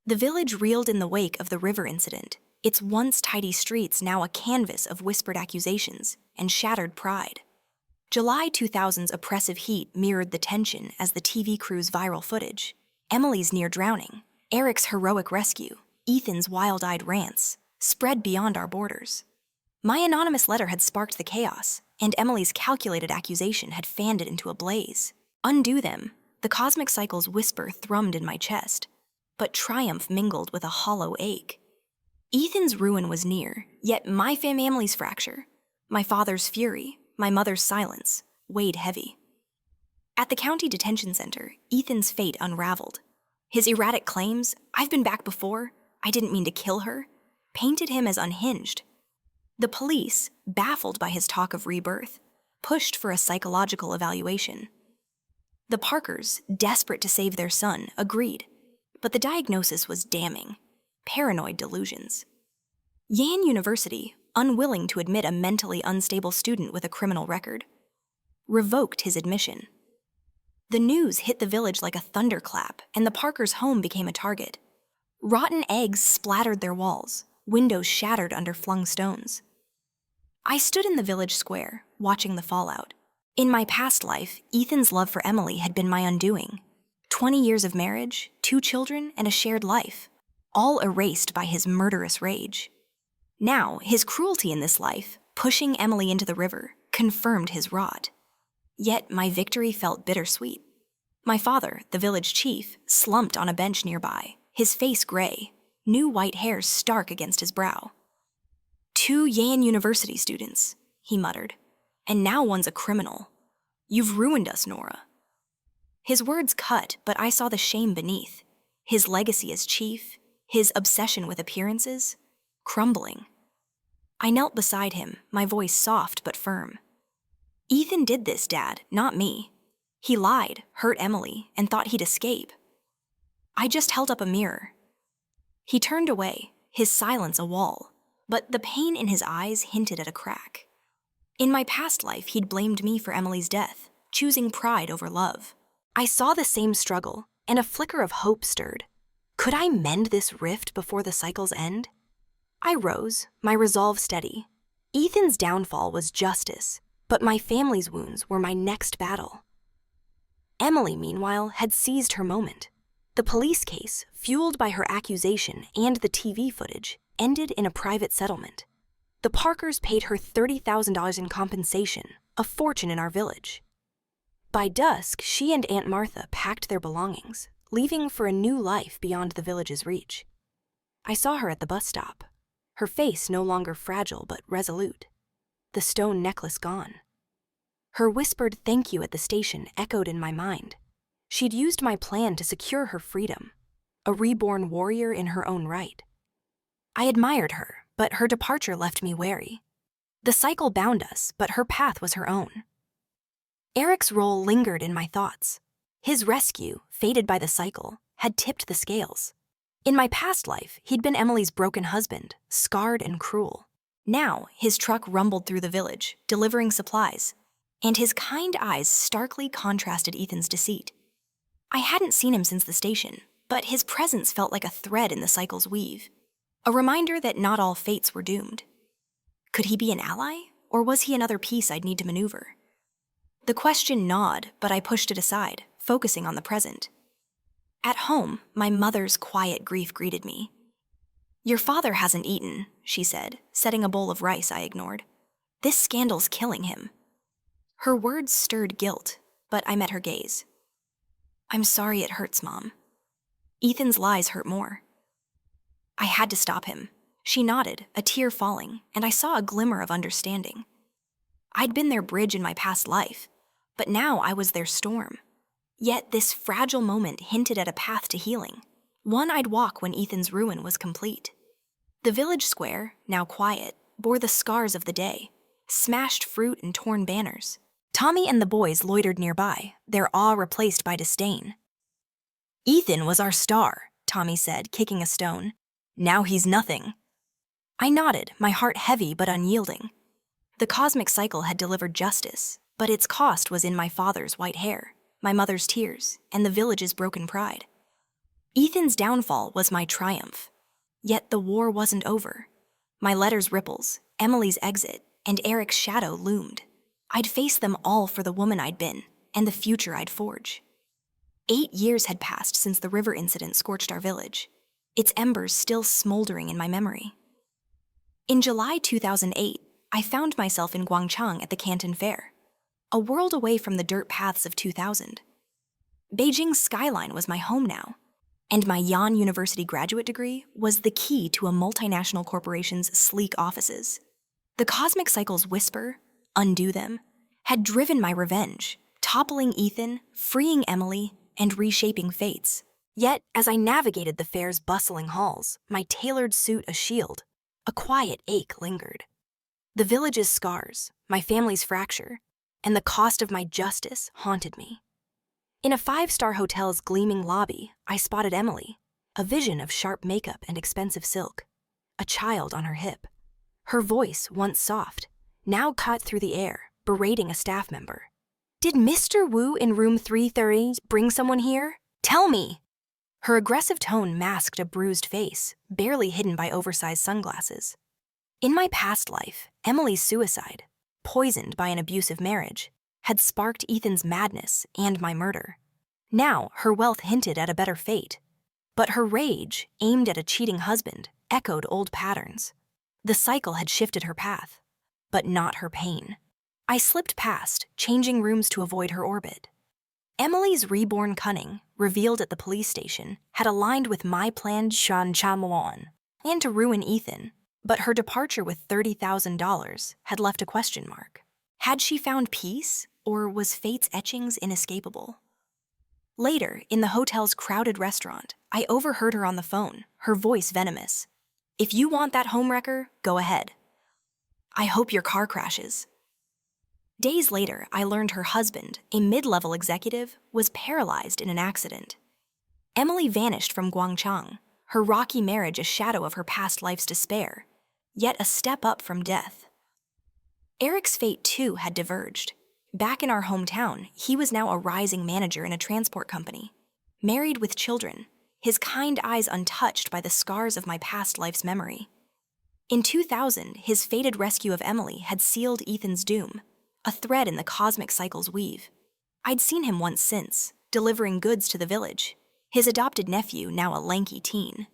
S1: The village reeled in the wake of the river incident, its once tidy streets now a canvas of whispered accusations and shattered pride. July 2000's oppressive heat mirrored the tension as the TV crew's viral footage. Emily's near drowning, Eric's heroic rescue, Ethan's wild-eyed rants, spread beyond our borders. My anonymous letter had sparked the chaos, and Emily's calculated accusation had fanned it into a blaze. Undo them, the cosmic cycle's whisper thrummed in my chest, but triumph mingled with a hollow ache. Ethan's ruin was near, yet my family's fracture, my father's fury, my mother's silence, weighed heavy. At the county detention center, Ethan's fate unraveled. His erratic claims, "I've been back before, I didn't mean to kill her," painted him as unhinged. The police, baffled by his talk of rebirth, pushed for a psychological evaluation. The Parkers, desperate to save their son, agreed, but the diagnosis was damning: paranoid delusions. Yan University, unwilling to admit a mentally unstable student with a criminal record, revoked his admission. The news hit the village like a thunderclap, and the Parkers' home became a target. Rotten eggs splattered their walls, windows shattered under flung stones. I stood in the village square, watching the fallout. In my past life, Ethan's love for Emily had been my undoing. 20 years of marriage, 2 children, and a shared life, all erased by his murderous rage. Now, his cruelty in this life, pushing Emily into the river, confirmed his rot. Yet my victory felt bittersweet. My father, the village chief, slumped on a bench nearby, his face gray, new white hairs stark against his brow. 2 Yan University students, he muttered, and now one's a criminal. You've ruined us, Nora. His words cut, but I saw the shame beneath. His legacy as chief, his obsession with appearances, crumbling. I knelt beside him, my voice soft but firm. Ethan did this, Dad, not me. He lied, hurt Emily, and thought he'd escape. I just held up a mirror. He turned away, his silence a wall, but the pain in his eyes hinted at a crack. In my past life, he'd blamed me for Emily's death, choosing pride over love. I saw the same struggle, and a flicker of hope stirred. Could I mend this rift before the cycle's end? I rose, my resolve steady. Ethan's downfall was justice, but my family's wounds were my next battle. Emily, meanwhile, had seized her moment. The police case, fueled by her accusation and the TV footage, ended in a private settlement. The Parkers paid her $30,000 in compensation, a fortune in our village. By dusk, she and Aunt Martha packed their belongings, leaving for a new life beyond the village's reach. I saw her at the bus stop, her face no longer fragile but resolute, the stone necklace gone. Her whispered thank you at the station echoed in my mind. She'd used my plan to secure her freedom, a reborn warrior in her own right. I admired her, but her departure left me wary. The cycle bound us, but her path was her own. Eric's role lingered in my thoughts. His rescue, fated by the cycle, had tipped the scales. In my past life, he'd been Emily's broken husband, scarred and cruel. Now, his truck rumbled through the village, delivering supplies, and his kind eyes starkly contrasted Ethan's deceit. I hadn't seen him since the station, but his presence felt like a thread in the cycle's weave, a reminder that not all fates were doomed. Could he be an ally, or was he another piece I'd need to maneuver? The question gnawed, but I pushed it aside, focusing on the present. At home, my mother's quiet grief greeted me. "Your father hasn't eaten," she said, setting a bowl of rice I ignored. "This scandal's killing him." Her words stirred guilt, but I met her gaze. "I'm sorry it hurts, Mom. Ethan's lies hurt more." I had to stop him. She nodded, a tear falling, and I saw a glimmer of understanding. I'd been their bridge in my past life, but now I was their storm. Yet this fragile moment hinted at a path to healing, one I'd walk when Ethan's ruin was complete. The village square, now quiet, bore the scars of the day, smashed fruit and torn banners. Tommy and the boys loitered nearby, their awe replaced by disdain. "Ethan was our star," Tommy said, kicking a stone. "Now he's nothing." I nodded, my heart heavy but unyielding. The cosmic cycle had delivered justice, but its cost was in my father's white hair, my mother's tears, and the village's broken pride. Ethan's downfall was my triumph. Yet the war wasn't over. My letter's ripples, Emily's exit, and Eric's shadow loomed. I'd face them all for the woman I'd been, and the future I'd forge. 8 years had passed since the river incident scorched our village, its embers still smoldering in my memory. In July 2008, I found myself in Guangchang at the Canton Fair, a world away from the dirt paths of 2000. Beijing's skyline was my home now, and my Yan University graduate degree was the key to a multinational corporation's sleek offices. The cosmic cycle's whisper, "Undo them," had driven my revenge, toppling Ethan, freeing Emily, and reshaping fates. Yet, as I navigated the fair's bustling halls, my tailored suit a shield, a quiet ache lingered. The village's scars, my family's fracture, and the cost of my justice haunted me. In a five-star hotel's gleaming lobby, I spotted Emily, a vision of sharp makeup and expensive silk, a child on her hip. Her voice, once soft, now cut through the air, berating a staff member. "Did Mr. Wu in room 330 bring someone here? Tell me!" Her aggressive tone masked a bruised face, barely hidden by oversized sunglasses. In my past life, Emily's suicide, poisoned by an abusive marriage, had sparked Ethan's madness and my murder. Now, her wealth hinted at a better fate. But her rage, aimed at a cheating husband, echoed old patterns. The cycle had shifted her path, but not her pain. I slipped past, changing rooms to avoid her orbit. Emily's reborn cunning, revealed at the police station, had aligned with my planned Shan Chamuan, and to ruin Ethan. But her departure with $30,000 had left a question mark. Had she found peace, or was fate's etchings inescapable? Later, in the hotel's crowded restaurant, I overheard her on the phone, her voice venomous. "If you want that homewrecker, go ahead. I hope your car crashes." Days later, I learned her husband, a mid-level executive, was paralyzed in an accident. Emily vanished from Guangchang, her rocky marriage a shadow of her past life's despair, yet a step up from death. Eric's fate, too, had diverged. Back in our hometown, he was now a rising manager in a transport company. Married with children, his kind eyes untouched by the scars of my past life's memory. In 2000, his fated rescue of Emily had sealed Ethan's doom, a thread in the cosmic cycle's weave. I'd seen him once since, delivering goods to the village, his adopted nephew now a lanky teen.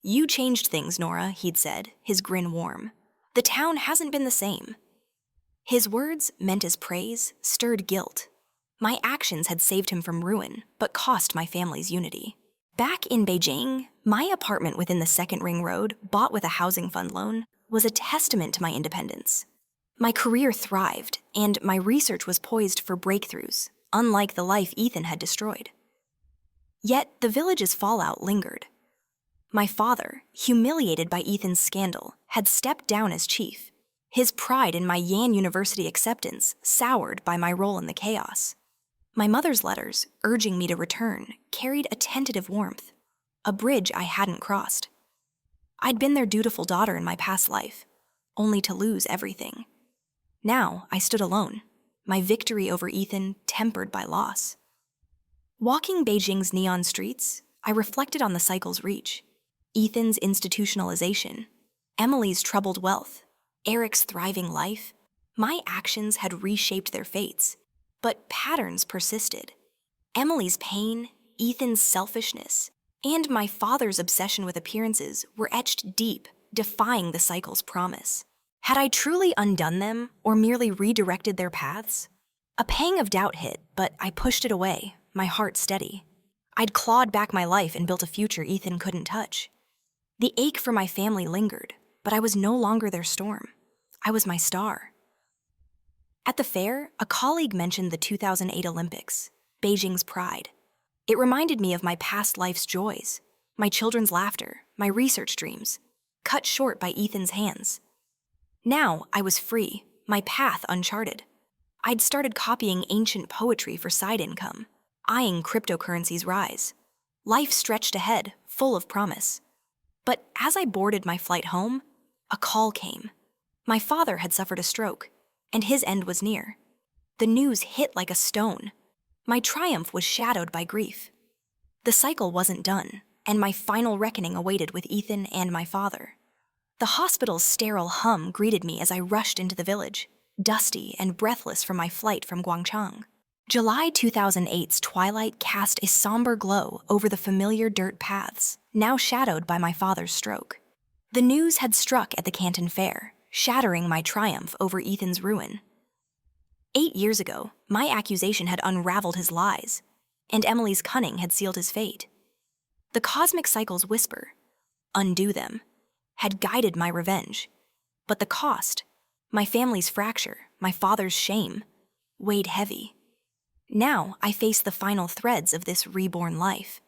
S1: "You changed things, Nora," he'd said, his grin warm. "The town hasn't been the same." His words, meant as praise, stirred guilt. My actions had saved him from ruin, but cost my family's unity. Back in Beijing, my apartment within the Second Ring Road, bought with a housing fund loan, was a testament to my independence. My career thrived, and my research was poised for breakthroughs, unlike the life Ethan had destroyed. Yet the village's fallout lingered. My father, humiliated by Ethan's scandal, had stepped down as chief, his pride in my Yan University acceptance soured by my role in the chaos. My mother's letters, urging me to return, carried a tentative warmth, a bridge I hadn't crossed. I'd been their dutiful daughter in my past life, only to lose everything. Now I stood alone, my victory over Ethan tempered by loss. Walking Beijing's neon streets, I reflected on the cycle's reach. Ethan's institutionalization, Emily's troubled wealth, Eric's thriving life. My actions had reshaped their fates, but patterns persisted. Emily's pain, Ethan's selfishness, and my father's obsession with appearances were etched deep, defying the cycle's promise. Had I truly undone them, or merely redirected their paths? A pang of doubt hit, but I pushed it away, my heart steady. I'd clawed back my life and built a future Ethan couldn't touch. The ache for my family lingered, but I was no longer their storm. I was my star. At the fair, a colleague mentioned the 2008 Olympics, Beijing's pride. It reminded me of my past life's joys, my children's laughter, my research dreams, cut short by Ethan's hands. Now I was free, my path uncharted. I'd started copying ancient poetry for side income, eyeing cryptocurrency's rise. Life stretched ahead, full of promise. But as I boarded my flight home, a call came. My father had suffered a stroke, and his end was near. The news hit like a stone. My triumph was shadowed by grief. The cycle wasn't done, and my final reckoning awaited with Ethan and my father. The hospital's sterile hum greeted me as I rushed into the village, dusty and breathless from my flight from Guangchang. July 2008's twilight cast a somber glow over the familiar dirt paths, now shadowed by my father's stroke. The news had struck at the Canton Fair, shattering my triumph over Ethan's ruin. 8 years ago, my accusation had unraveled his lies, and Emily's cunning had sealed his fate. The cosmic cycle's whisper, "Undo them," had guided my revenge. But the cost, my family's fracture, my father's shame, weighed heavy. Now I faced the final threads of this reborn life.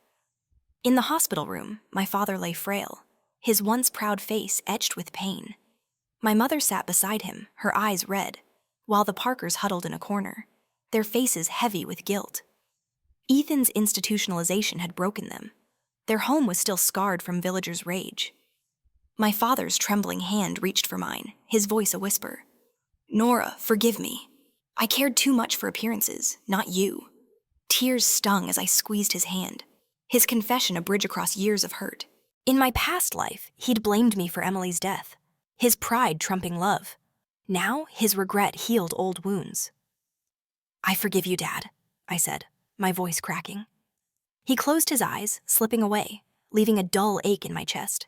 S1: In the hospital room, my father lay frail, his once proud face etched with pain. My mother sat beside him, her eyes red, while the Parkers huddled in a corner, their faces heavy with guilt. Ethan's institutionalization had broken them. Their home was still scarred from villagers' rage. My father's trembling hand reached for mine, his voice a whisper. "Nora, forgive me. I cared too much for appearances, not you." Tears stung as I squeezed his hand, his confession a bridge across years of hurt. In my past life, he'd blamed me for Emily's death, his pride trumping love. Now, his regret healed old wounds. "I forgive you, Dad," I said, my voice cracking. He closed his eyes, slipping away, leaving a dull ache in my chest.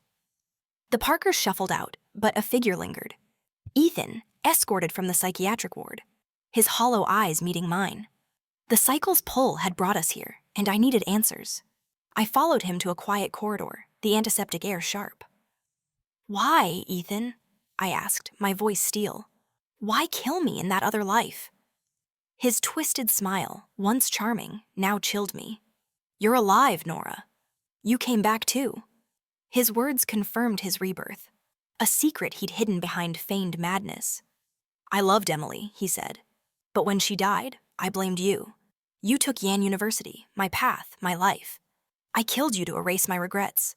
S1: The Parkers shuffled out, but a figure lingered. Ethan, escorted from the psychiatric ward, his hollow eyes meeting mine. The cycle's pull had brought us here, and I needed answers. I followed him to a quiet corridor, the antiseptic air sharp. "Why, Ethan?" I asked, my voice steel. "Why kill me in that other life?" His twisted smile, once charming, now chilled me. "You're alive, Nora. You came back too." His words confirmed his rebirth, a secret he'd hidden behind feigned madness. "I loved Emily," he said, "but when she died, I blamed you. You took Yan University, my path, my life. I killed you to erase my regrets."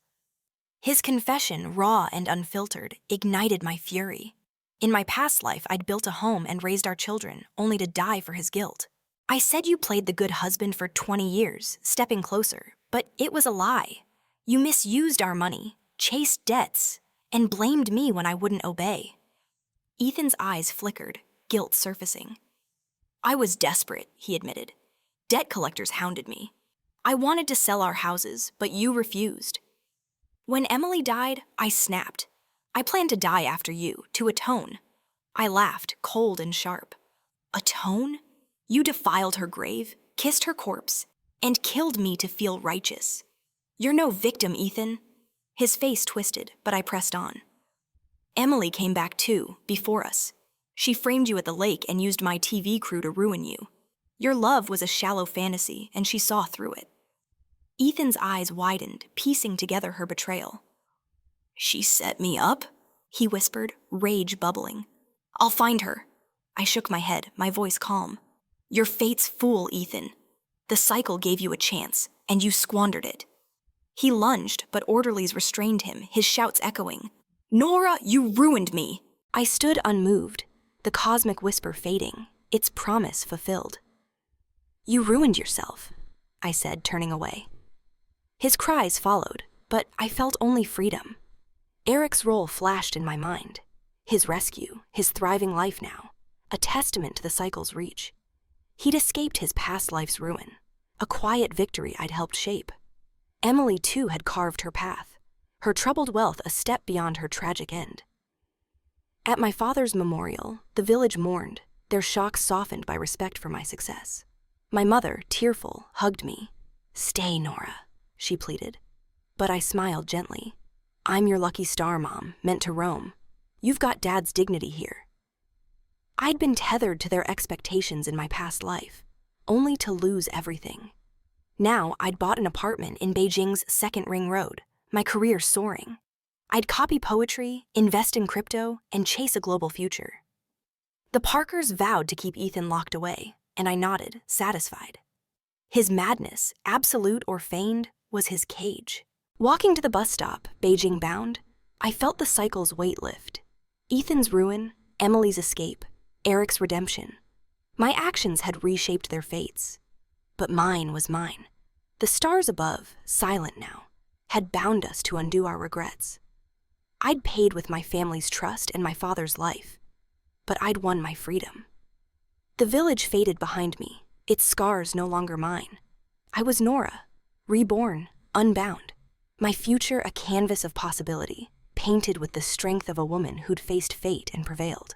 S1: His confession, raw and unfiltered, ignited my fury. In my past life, I'd built a home and raised our children, only to die for his guilt. I said you played the good husband for 20 years, stepping closer, but it was a lie. You misused our money, chased debts, and blamed me when I wouldn't obey. Ethan's eyes flickered, guilt surfacing. "I was desperate," he admitted. "Debt collectors hounded me. I wanted to sell our houses, but you refused. When Emily died, I snapped. I planned to die after you, to atone." I laughed, cold and sharp. "Atone? You defiled her grave, kissed her corpse, and killed me to feel righteous. You're no victim, Ethan." His face twisted, but I pressed on. "Emily came back too, before us. She framed you at the lake and used my TV crew to ruin you. Your love was a shallow fantasy, and she saw through it." Ethan's eyes widened, piecing together her betrayal. "She set me up?" he whispered, rage bubbling. "I'll find her." I shook my head, my voice calm. "You're fate's fool, Ethan. The cycle gave you a chance, and you squandered it." He lunged, but orderlies restrained him, his shouts echoing. "Nora, you ruined me!" I stood unmoved, the cosmic whisper fading, its promise fulfilled. "You ruined yourself," I said, turning away. His cries followed, but I felt only freedom. Eric's role flashed in my mind. His rescue, his thriving life now, a testament to the cycle's reach. He'd escaped his past life's ruin, a quiet victory I'd helped shape. Emily, too, had carved her path, her troubled wealth a step beyond her tragic end. At my father's memorial, the village mourned, their shock softened by respect for my success. My mother, tearful, hugged me. "Stay, Nora," she pleaded. But I smiled gently. "I'm your lucky star, Mom, meant to roam. You've got Dad's dignity here." I'd been tethered to their expectations in my past life, only to lose everything. Now I'd bought an apartment in Beijing's Second Ring Road, my career soaring. I'd copy poetry, invest in crypto, and chase a global future. The Parkers vowed to keep Ethan locked away, and I nodded, satisfied. His madness, absolute or feigned, was his cage. Walking to the bus stop, Beijing bound, I felt the cycle's weight lift. Ethan's ruin, Emily's escape, Eric's redemption. My actions had reshaped their fates. But mine was mine. The stars above, silent now, had bound us to undo our regrets. I'd paid with my family's trust and my father's life, but I'd won my freedom. The village faded behind me, its scars no longer mine. I was Nora, reborn, unbound. My future a canvas of possibility, painted with the strength of a woman who'd faced fate and prevailed.